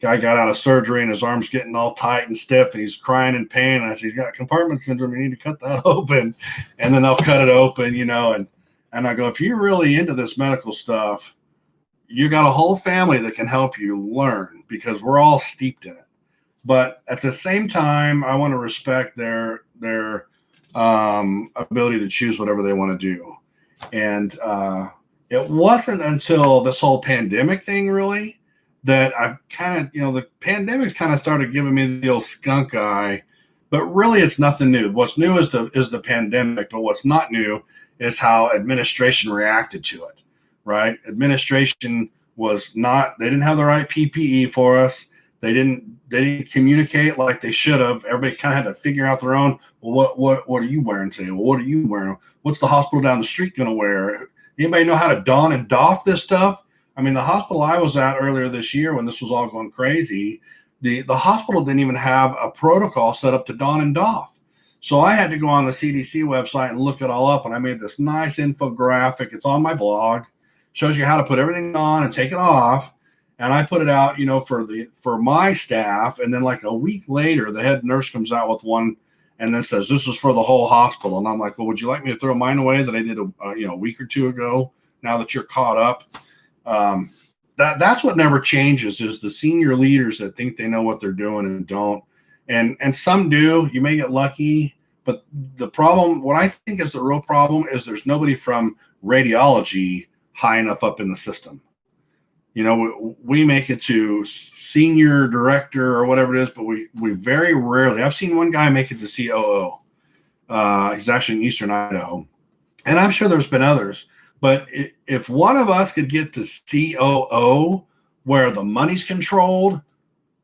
guy got out of surgery and his arm's getting all tight and stiff, and he's crying in pain. And I said, he's got compartment syndrome. You need to cut that open. And then they'll cut it open, and I go, if you're really into this medical stuff, you got a whole family that can help you learn, because we're all steeped in it. But at the same time, I want to respect their ability to choose whatever they want to do. And it wasn't until this whole pandemic thing really that I've kind of, the pandemic kind of started giving me the old skunk eye. But really, it's nothing new. What's new is the pandemic. But what's not new is how administration reacted to it. Right? Administration they didn't have the right PPE for us. They didn't communicate like they should have. Everybody kind of had to figure out their own. Well, what are you wearing today? Well, what are you wearing? What's the hospital down the street going to wear? Anybody know how to don and doff this stuff? I mean, the hospital I was at earlier this year when this was all going crazy, the hospital didn't even have a protocol set up to don and doff. So I had to go on the CDC website and look it all up, and I made this nice infographic. It's on my blog. Shows you how to put everything on and take it off. And I put it out, for my staff. And then like a week later, the head nurse comes out with one and then says, this is for the whole hospital. And I'm like, well, would you like me to throw mine away that I did a week or two ago, now that you're caught up? That's what never changes, is the senior leaders that think they know what they're doing and don't. And some do. You may get lucky. But the problem, what I think is the real problem, is there's nobody from radiology high enough up in the system. We make it to senior director or whatever it is, but we very rarely. I've seen one guy make it to COO. He's actually in Eastern Idaho, and I'm sure there's been others. But if one of us could get to COO, where the money's controlled,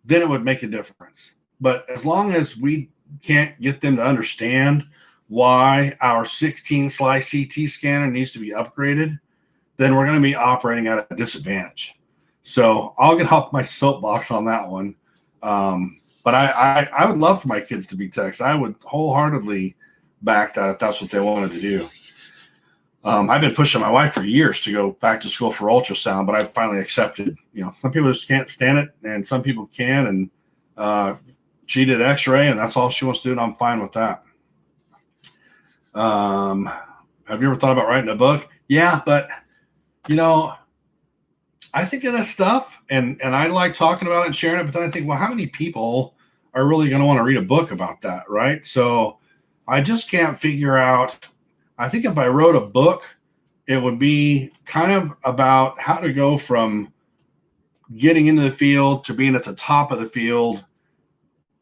then it would make a difference. But as long as we can't get them to understand why our 16-slice CT scanner needs to be upgraded, then we're going to be operating at a disadvantage. So I'll get off my soapbox on that one. But I would love for my kids to be techs. I would wholeheartedly back that if that's what they wanted to do. I've been pushing my wife for years to go back to school for ultrasound, but I've finally accepted. Some people just can't stand it, and some people can. And she did X-ray, and that's all she wants to do, and I'm fine with that. Have you ever thought about writing a book? Yeah, but I think of this stuff, and I like talking about it and sharing it. But then I think, well, how many people are really going to want to read a book about that, right? So I just can't figure out. I think if I wrote a book, it would be kind of about how to go from getting into the field to being at the top of the field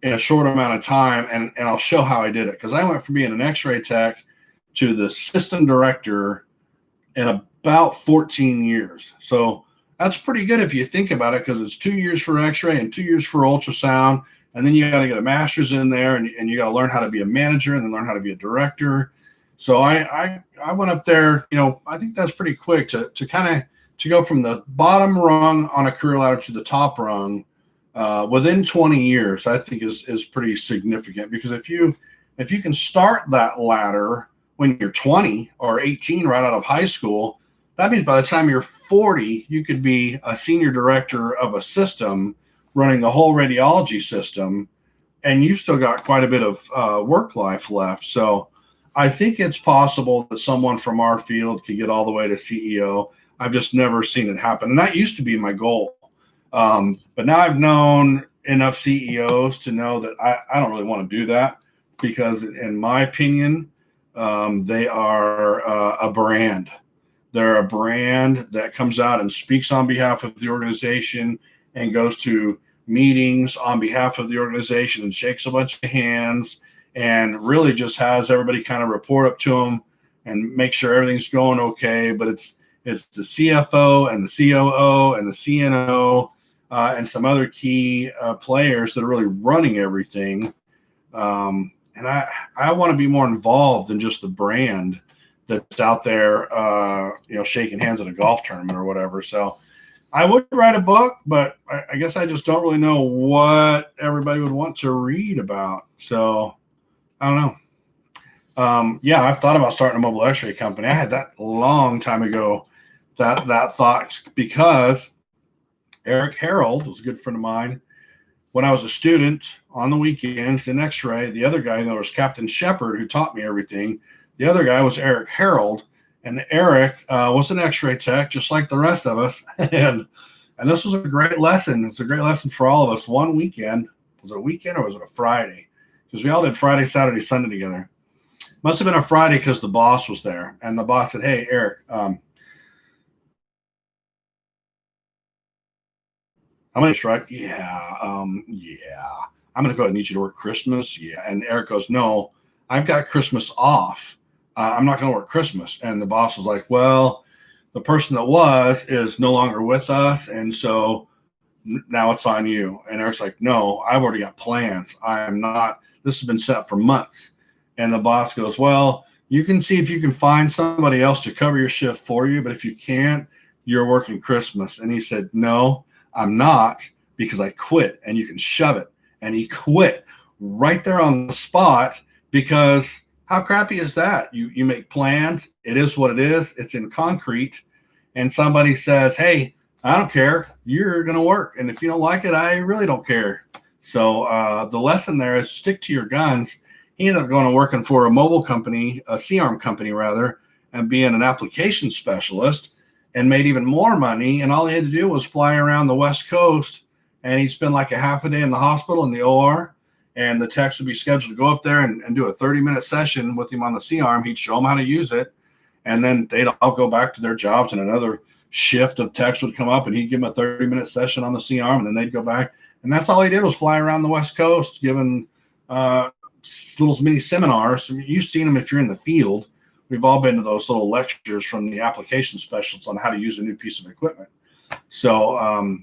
in a short amount of time. And I'll show how I did it. Because I went from being an X-ray tech to the system director in about 14 years. So that's pretty good if you think about it, because it's 2 years for X-ray and 2 years for ultrasound. And then you got to get a master's in there, and you got to learn how to be a manager and then learn how to be a director. So I went up there, I think that's pretty quick to go from the bottom rung on a career ladder to the top rung within 20 years, I think is pretty significant. Because if you can start that ladder when you're 20 or 18 right out of high school, that means by the time you're 40, you could be a senior director of a system running the whole radiology system, and you've still got quite a bit of work life left. So I think it's possible that someone from our field could get all the way to CEO. I've just never seen it happen. And that used to be my goal. But now I've known enough CEOs to know that I don't really want to do that, because in my opinion, they are a brand. They're a brand that comes out and speaks on behalf of the organization and goes to meetings on behalf of the organization and shakes a bunch of hands and really just has everybody kind of report up to them and make sure everything's going okay. But it's the CFO and the COO and the CNO and some other key players that are really running everything. And I want to be more involved than just the brand that's out there, shaking hands at a golf tournament or whatever. So I would write a book, but I guess I just don't really know what everybody would want to read about. So I don't know. I've thought about starting a mobile X-ray company. I had that a long time ago, that thought, because Eric Harold was a good friend of mine when I was a student on the weekends in X-ray. The other guy, there was Captain Shepard, who taught me everything. The other guy was Eric Harold, and Eric was an X-ray tech, just like the rest of us. And this was a great lesson. It's a great lesson for all of us. One weekend, was it a weekend or was it a Friday? Because we all did Friday, Saturday, Sunday together. Must have been a Friday because the boss was there. And the boss said, "Hey, Eric, I'm going to right? Yeah. I'm going to go ahead and need you to work Christmas." Yeah. And Eric goes, "No, I've got Christmas off. I'm not going to work Christmas." And the boss was like, "Well, the person that is no longer with us. And so now it's on you." And Eric's like, "No, I've already got plans. I'm not, this has been set for months." And the boss goes, "Well, you can see if you can find somebody else to cover your shift for you. But if you can't, you're working Christmas." And he said, "No, I'm not, because I quit, and you can shove it." And he quit right there on the spot, because how crappy is that? You make plans. It is what it is. It's in concrete. And somebody says, "Hey, I don't care. You're going to work. And if you don't like it, I really don't care." So the lesson there is stick to your guns. He ended up going and working for a mobile company, a C-arm company rather, and being an application specialist, and made even more money. And all he had to do was fly around the West Coast, and he'd spend like a half a day in the hospital in the OR. And the techs would be scheduled to go up there and do a 30-minute session with him on the C-arm. He'd show them how to use it. And then they'd all go back to their jobs, and another shift of techs would come up, and he'd give them a 30-minute session on the C-arm, and then they'd go back. And that's all he did, was fly around the West Coast, giving little mini seminars. I mean, you've seen them if you're in the field. We've all been to those little lectures from the application specialists on how to use a new piece of equipment. So,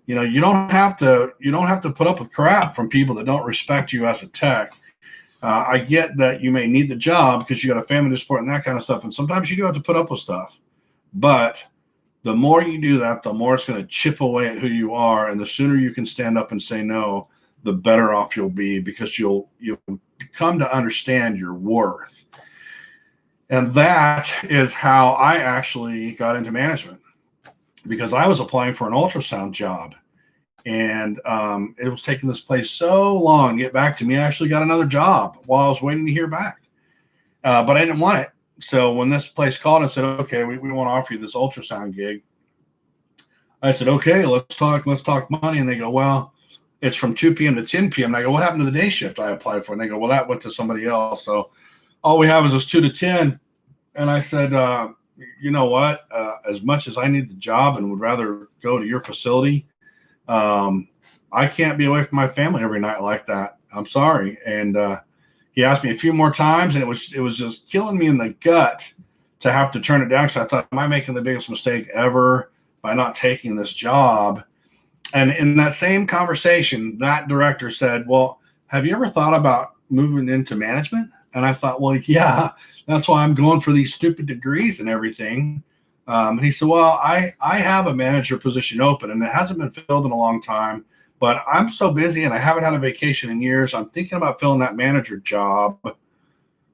you don't have to put up with crap from people that don't respect you as a tech. I get that you may need the job because you got a family to support and that kind of stuff, and sometimes you do have to put up with stuff. But the more you do that, the more it's going to chip away at who you are. And the sooner you can stand up and say no, the better off you'll be, because you'll come to understand your worth. And that is how I actually got into management, because I was applying for an ultrasound job, and it was taking this place so long to get back to me. I actually got another job while I was waiting to hear back, but I didn't want it. So when this place called and said, okay, we want to offer you this ultrasound gig, I said, okay, let's talk money. And they go, well, it's from 2 p.m. to 10 p.m. And I go, what happened to the day shift I applied for? And they go, well, that went to somebody else. So all we have is this 2 to 10. And I said, you know what? As much as I need the job and would rather go to your facility, I can't be away from my family every night like that. I'm sorry. And he asked me a few more times, and it was just killing me in the gut to have to turn it down. So I thought, am I making the biggest mistake ever by not taking this job? And in that same conversation, that director said, well, have you ever thought about moving into management? And I thought, well, yeah, that's why I'm going for these stupid degrees and everything. And he said, well, I have a manager position open, and it hasn't been filled in a long time, but I'm so busy and I haven't had a vacation in years. I'm thinking about filling that manager job.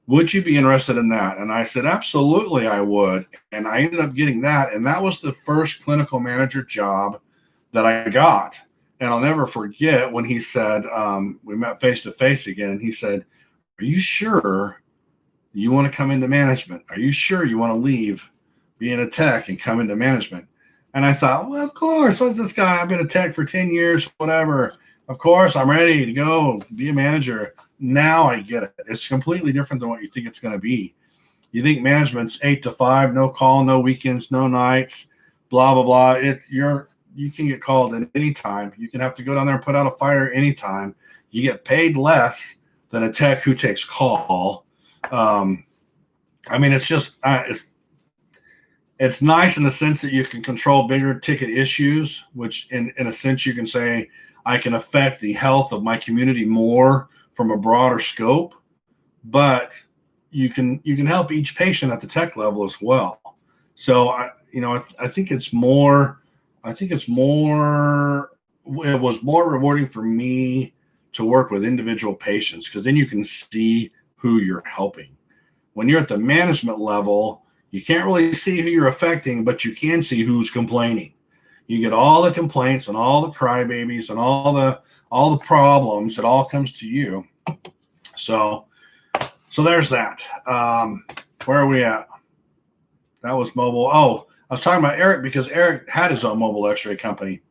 Would you be interested in that? And I said, absolutely, I would. And I ended up getting that. And that was the first clinical manager job that I got. And I'll never forget when he said, we met face to face again, and he said, are you sure you want to come into management? Are you sure you want to leave being a tech and come into management? And I thought, well, of course. What's this guy? I've been a tech for 10 years, whatever. Of course, I'm ready to go be a manager. Now I get it. It's completely different than what you think it's going to be. You think management's 8 to 5, no call, no weekends, no nights, blah, blah, blah. You can get called at any time. You can have to go down there and put out a fire anytime. You get paid less than a tech who takes call. I mean, it's just it's nice in the sense that you can control bigger ticket issues, which in a sense you can say I can affect the health of my community more from a broader scope, but you can help each patient at the tech level as well. So I think it was more rewarding for me to work with individual patients, because then you can see who you're helping. When you're at the management level, you can't really see who you're affecting, but you can see who's complaining. You get all the complaints and all the crybabies and all the problems. It all comes to you. So there's that. Where are we at? That was mobile. Oh, I was talking about Arrt, because Arrt had his own mobile X-ray company,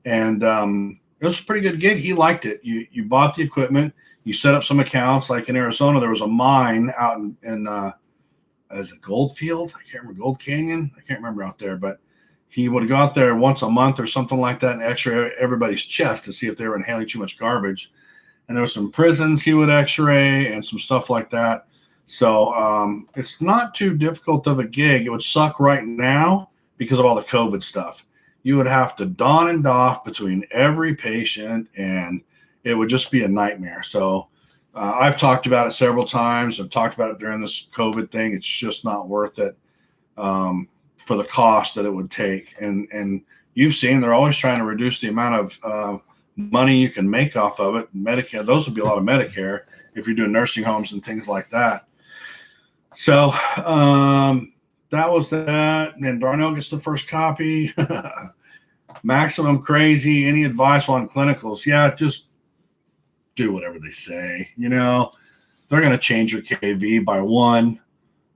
and it was a pretty good gig. He liked it. You bought the equipment. You set up some accounts. Like in Arizona, there was a mine out in as a Goldfield. I can't remember, Gold Canyon. I can't remember out there, but he would go out there once a month or something like that and X-ray everybody's chest to see if they were inhaling too much garbage. And there were some prisons he would X-ray and some stuff like that. So it's not too difficult of a gig. It would suck right now because of all the COVID stuff. You would have to don and doff between every patient, and it would just be a nightmare. So I've talked about it several times. I've talked about it during this COVID thing. It's just not worth it for the cost that it would take. And you've seen they're always trying to reduce the amount of money you can make off of it. Medicare, those would be a lot of Medicare if you're doing nursing homes and things like that. So that was that. And Darnell gets the first copy. Maximum crazy. Any advice on clinicals? Yeah, just do whatever they say. They're going to change your KV by 1.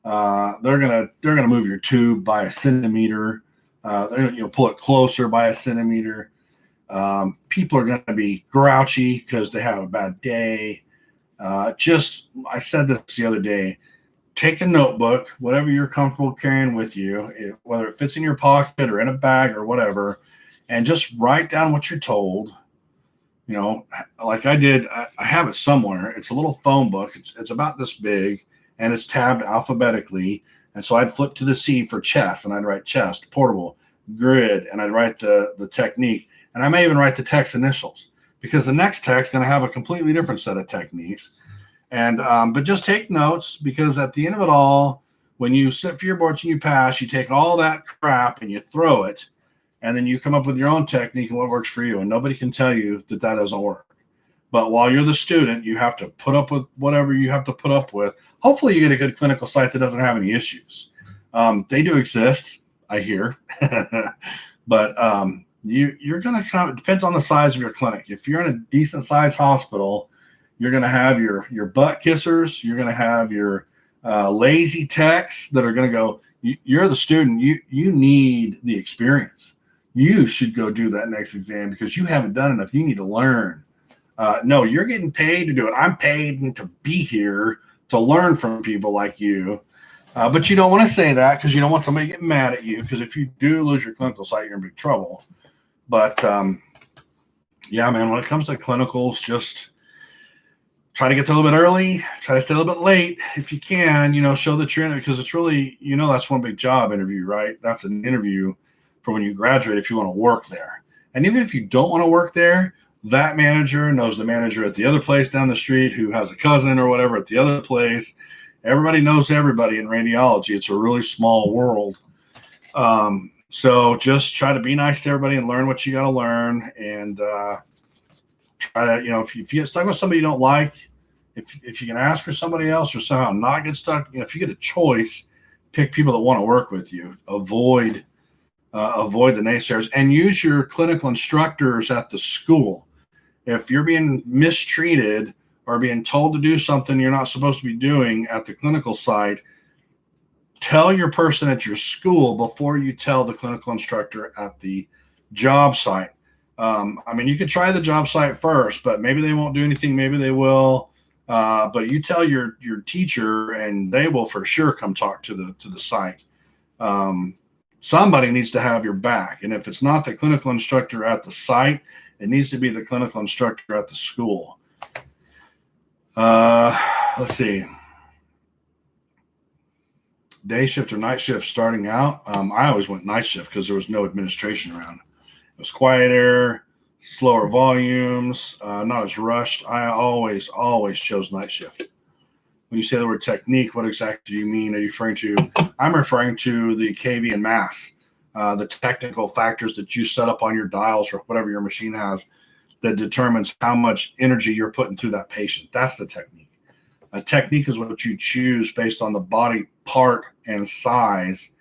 They're gonna move your tube by a centimeter. They're gonna pull it closer by a centimeter. People are going to be grouchy because they have a bad day. I said this the other day. Take a notebook, whatever you're comfortable carrying with you, whether it fits in your pocket or in a bag or whatever, and just write down what you're told. Like I did, I have it somewhere. It's a little phone book. It's about this big, and it's tabbed alphabetically. And so I'd flip to the C for chest, and I'd write chest, portable, grid, and I'd write the technique. And I may even write the tech's initials, because the next tech's going to have a completely different set of techniques. And but just take notes, because at the end of it all, when you sit for your boards and you pass, you take all that crap and you throw it, and then you come up with your own technique and what works for you. And nobody can tell you that doesn't work. But while you're the student, you have to put up with whatever you have to put up with. Hopefully you get a good clinical site that doesn't have any issues. They do exist, I hear. But you're going to come, it depends on the size of your clinic. If you're in a decent sized hospital, you're going to have your butt kissers. You're going to have your lazy techs that are going to go, you're the student. You need the experience. You should go do that next exam because you haven't done enough. You need to learn. No, you're getting paid to do it. I'm paid to be here to learn from people like you. But you don't want to say that because you don't want somebody to get mad at you, because if you do lose your clinical site, you're in big trouble. But yeah, man, when it comes to clinicals, just try to get there a little bit early, try to stay a little bit late if you can, show that you're in it, because it's really, that's one big job interview, right? That's an interview for when you graduate if you want to work there. And even if you don't want to work there, that manager knows the manager at the other place down the street who has a cousin or whatever at the other place. Everybody knows everybody in radiology. It's a really small world. So just try to be nice to everybody and learn what you got to learn. And try to, if you get stuck with somebody you don't like, if you can ask for somebody else or somehow not get stuck, if you get a choice, pick people that want to work with you. Avoid the naysayers and use your clinical instructors at the school. If you're being mistreated or being told to do something you're not supposed to be doing at the clinical site, tell your person at your school before you tell the clinical instructor at the job site. You could try the job site first, but maybe they won't do anything. Maybe they will. But you tell your teacher, and they will for sure come talk to the site. Somebody needs to have your back, and if it's not the clinical instructor at the site, it needs to be the clinical instructor at the school. Let's see. Day shift or night shift starting out. I always went night shift because there was no administration around. It was quieter, slower volumes, not as rushed. I always chose night shift. When you say the word technique, what exactly do you mean? Are you referring to? I'm referring to the kV and mass, the technical factors that you set up on your dials or whatever your machine has that determines how much energy you're putting through that patient. That's the technique. A technique is what you choose based on the body part and size.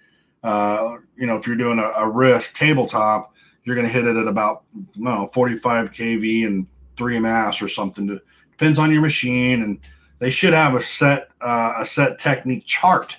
If you're doing a wrist tabletop, you're going to hit it at about 45 kV and 3 mass or something. Depends on your machine, and they should have a set technique chart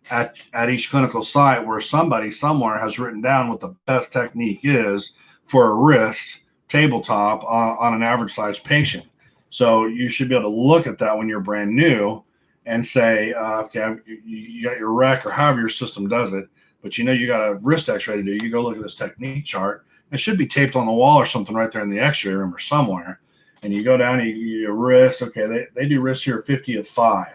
at each clinical site where somebody somewhere has written down what the best technique is for a wrist tabletop on an average size patient. So you should be able to look at that when you're brand new and say, okay, you got your rec or however your system does it, but you got a wrist x-ray to do. You go look at this technique chart. It should be taped on the wall or something right there in the x-ray room or somewhere. And you go down, your wrist, okay, they do wrist here 50 at 5.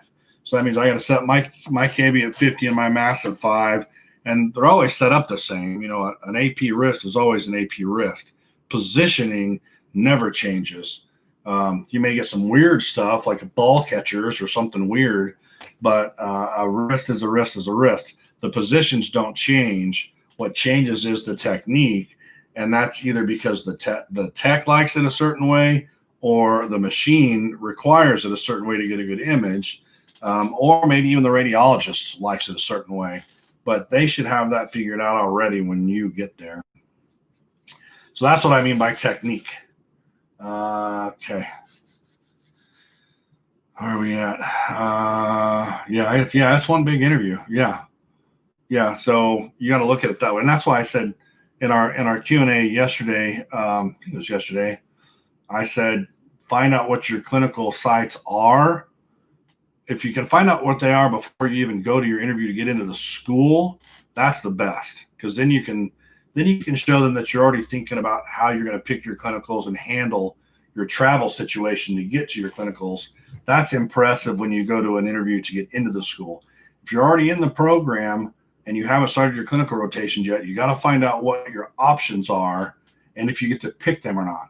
So that means I got to set my kV at 50 and my mass at 5. And they're always set up the same. An AP wrist is always an AP wrist. Positioning never changes. You may get some weird stuff like ball catchers or something weird, but a wrist is a wrist is a wrist. The positions don't change. What changes is the technique, and that's either because the tech likes it a certain way or the machine requires it a certain way to get a good image, or maybe even the radiologist likes it a certain way. But they should have that figured out already when you get there. So that's what I mean by technique. Okay. Where are we at? Yeah, that's one big interview. Yeah. So you got to look at it that way. And that's why I said in our Q&A yesterday, I think it was yesterday, I said, find out what your clinical sites are. If you can find out what they are before you even go to your interview to get into the school, that's the best. Because then you can show them that you're already thinking about how you're going to pick your clinicals and handle your travel situation to get to your clinicals. That's impressive when you go to an interview to get into the school. If you're already in the program and you haven't started your clinical rotations yet, you got to find out what your options are and if you get to pick them or not.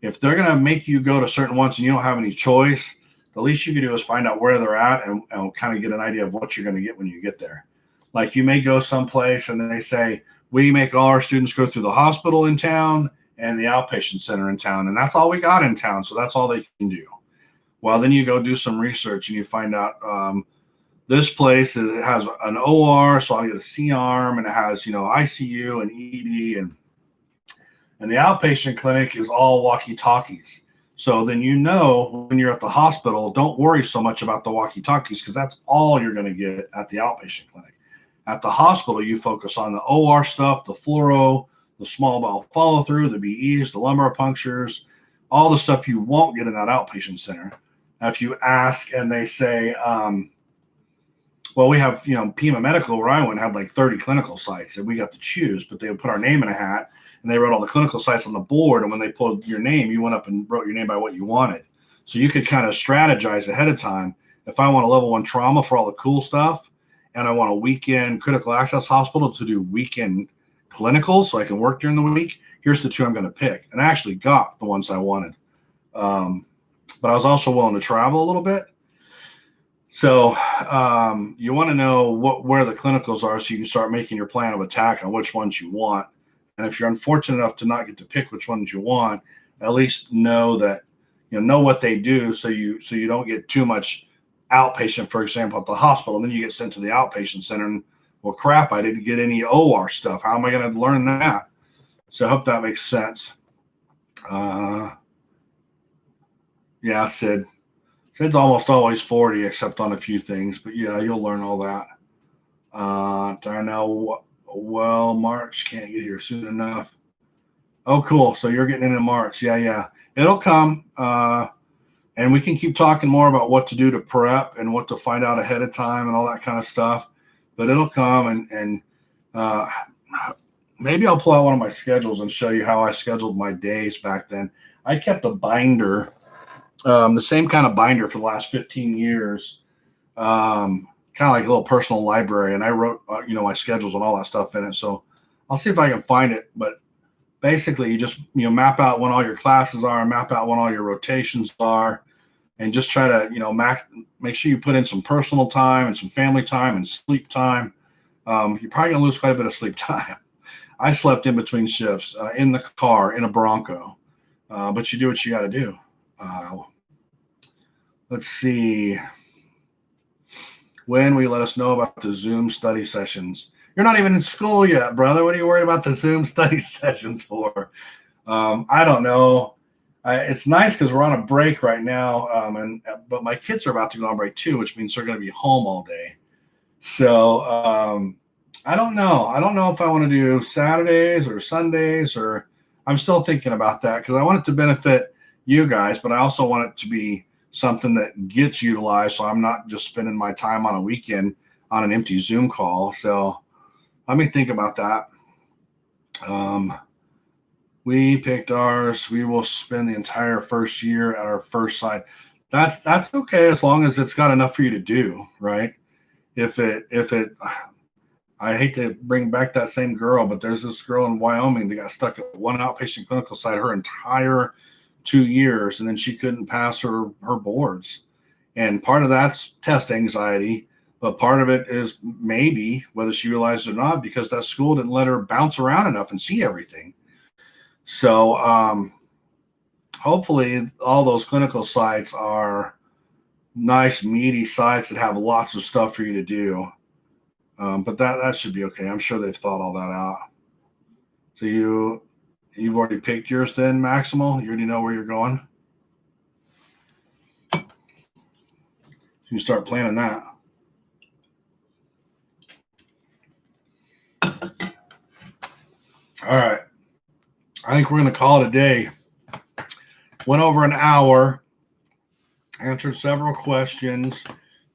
If they're going to make you go to certain ones and you don't have any choice, the least you can do is find out where they're at and kind of get an idea of what you're going to get when you get there. Like you may go someplace and then they say, we make all our students go through the hospital in town and the outpatient center in town. And that's all we got in town. So that's all they can do. Well, then you go do some research and you find out this place, it has an OR, so I'll get a C-arm, and it has, ICU and ED, and the outpatient clinic is all walkie-talkies. So then when you're at the hospital, don't worry so much about the walkie-talkies because that's all you're going to get at the outpatient clinic. At the hospital, you focus on the OR stuff, the fluoro, the small bowel follow-through, the BEs, the lumbar punctures, all the stuff you won't get in that outpatient center. Now, if you ask and they say, well, we have, Pima Medical, where I went, had like 30 clinical sites, and we got to choose, but they would put our name in a hat, and they wrote all the clinical sites on the board, and when they pulled your name, you went up and wrote your name by what you wanted. So you could kind of strategize ahead of time. If I want a level 1 trauma for all the cool stuff, and I want a weekend critical access hospital to do weekend clinicals so I can work during the week, here's the 2 I'm going to pick. And I actually got the ones I wanted. But I was also willing to travel a little bit. So you want to know where the clinicals are so you can start making your plan of attack on which ones you want. And if you're unfortunate enough to not get to pick which ones you want, at least know that, know what they do so you don't get too much outpatient, for example, at the hospital. And then you get sent to the outpatient center and, well, crap, I didn't get any OR stuff. How am I going to learn that? So I hope that makes sense. Yeah, Sid's almost always 40, except on a few things. But yeah, you'll learn all that. Darnell, well, March, can't get here soon enough. Oh, cool. So you're getting in March. Yeah. It'll come. And we can keep talking more about what to do to prep and what to find out ahead of time and all that kind of stuff. But it'll come, and maybe I'll pull out one of my schedules and show you how I scheduled my days back then. I kept a binder, the same kind of binder for the last 15 years, kind of like a little personal library. And I wrote, my schedules and all that stuff in it. So I'll see if I can find it. But basically, you just map out when all your classes are, and map out when all your rotations are, and just try to make sure you put in some personal time and some family time and sleep time. You're probably gonna lose quite a bit of sleep time. I slept in between shifts, in the car, in a Bronco, but you do what you got to do. Let's see. When will you let us know about the Zoom study sessions? You're not even in school yet, brother. What are you worried about the Zoom study sessions for? I don't know. It's nice because we're on a break right now, but my kids are about to go on break too, which means they're going to be home all day. So I don't know. I don't know if I want to do Saturdays or Sundays, or I'm still thinking about that because I want it to benefit you guys, but I also want it to be something that gets utilized, so I'm not just spending my time on a weekend on an empty Zoom call. So let me think about that. We picked ours. We will spend the entire first year at our first site. That's okay as long as it's got enough for you to do, right? If it, I hate to bring back that same girl, but there's this girl in Wyoming that got stuck at one outpatient clinical site her entire 2 years, and then she couldn't pass her boards. And part of that's test anxiety, but part of it is maybe, whether she realized it or not, because that school didn't let her bounce around enough and see everything. So hopefully all those clinical sites are nice, meaty sites that have lots of stuff for you to do. But that should be okay. I'm sure they've thought all that out. So you've already picked yours then, Maximal? You already know where you're going? You start planning that. All right. I think we're going to call it a day. Went over an hour, answered several questions,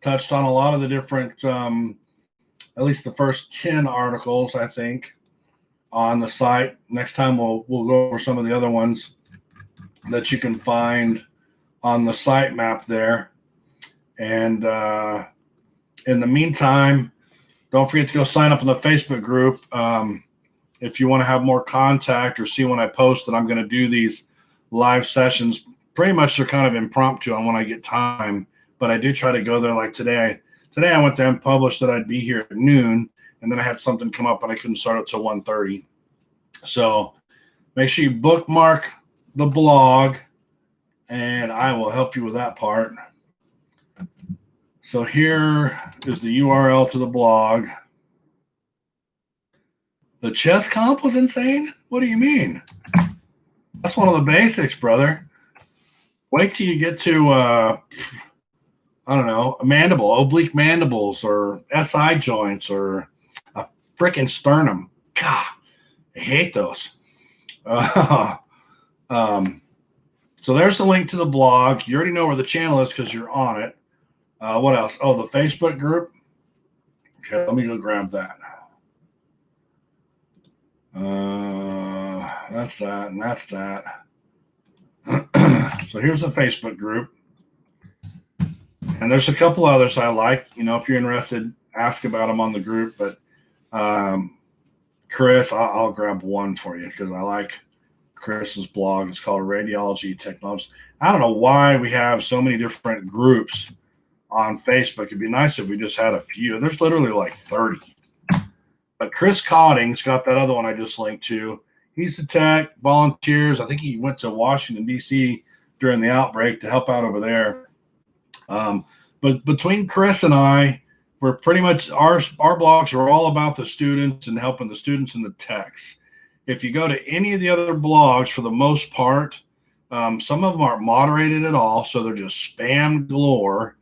touched on a lot of the different, at least the first 10 articles, I think, on the site. Next time we'll go over some of the other ones that you can find on the site map there. And in the meantime, don't forget to go sign up in the Facebook group. If you want to have more contact or see when I post that I'm going to do these live sessions pretty much they're kind of impromptu on when I get time, but I do try to go there. Like today I went there and published that I'd be here at noon, and then I had something come up and I couldn't start it till 1:30. So make sure you bookmark the blog, and I will help you with that part. So here is the URL to the blog. The chess comp was insane? What do you mean? That's one of the basics, brother. Wait till you get to, I don't know, a mandible, oblique mandibles, or SI joints, or a freaking sternum. God, I hate those. So there's the link to the blog. You already know where the channel is because you're on it. What else? Oh, the Facebook group. Okay, let me go grab that. That's that, and that's that. So here's the Facebook group. And there's a couple others I like. You know, if you're interested, ask about them on the group. But Chris, I'll grab one for you because I like Chris's blog. It's called Radiololgy Technology. I don't know why we have so many different groups on Facebook. It'd be nice if we just had a few. There's literally like 30. But Chris Cotting's got that other one I just linked to. He's a tech, volunteers. I think he went to Washington, D.C. during the outbreak to help out over there. But between Chris and I, we're pretty much, our blogs are all about the students and helping the students and the techs. If you go to any of the other blogs, for the most part, some of them aren't moderated at all, so they're just spam galore.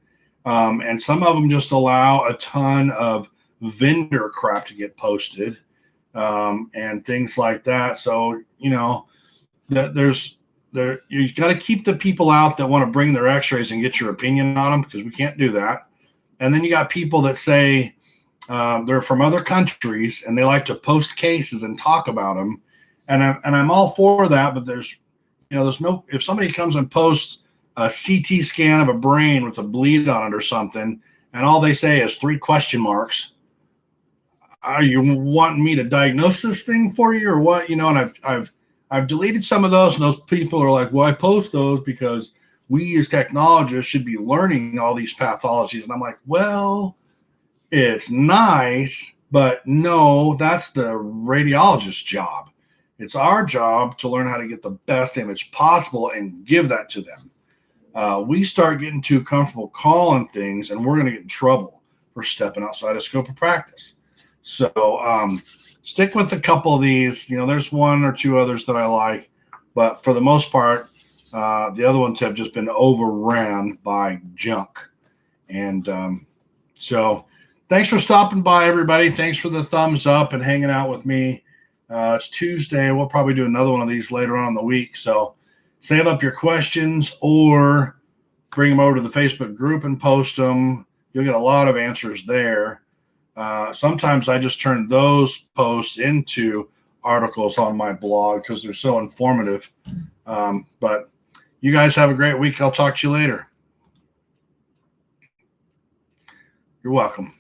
And some of them just allow a ton of vendor crap to get posted, and things like that. So, you know, you got to keep the people out that want to bring their x-rays and get your opinion on them, because we can't do that. And then you got people that say they're from other countries and they like to post cases and talk about them. And I'm all for that, but there's no, if somebody comes and posts a CT scan of a brain with a bleed on it or something, and all they say is 3 question marks, are you wanting me to diagnose this thing for you or what? You know, and I've deleted some of those, and those people are like, well, I post those because we as technologists should be learning all these pathologies. And I'm like, well, it's nice, but no, that's the radiologist's job. It's our job to learn how to get the best image possible and give that to them. We start getting too comfortable calling things, and we're going to get in trouble for stepping outside of scope of practice. So stick with a couple of these. You know, there's 1 or 2 others that I like, but for the most part, the other ones have just been overran by junk. And so thanks for stopping by, everybody. Thanks for the thumbs up and hanging out with me. It's Tuesday. We'll probably do another one of these later on in the week. So save up your questions or bring them over to the Facebook group and post them. You'll get a lot of answers there. Sometimes I just turn those posts into articles on my blog because they're so informative. But you guys have a great week. I'll talk to you later. You're welcome.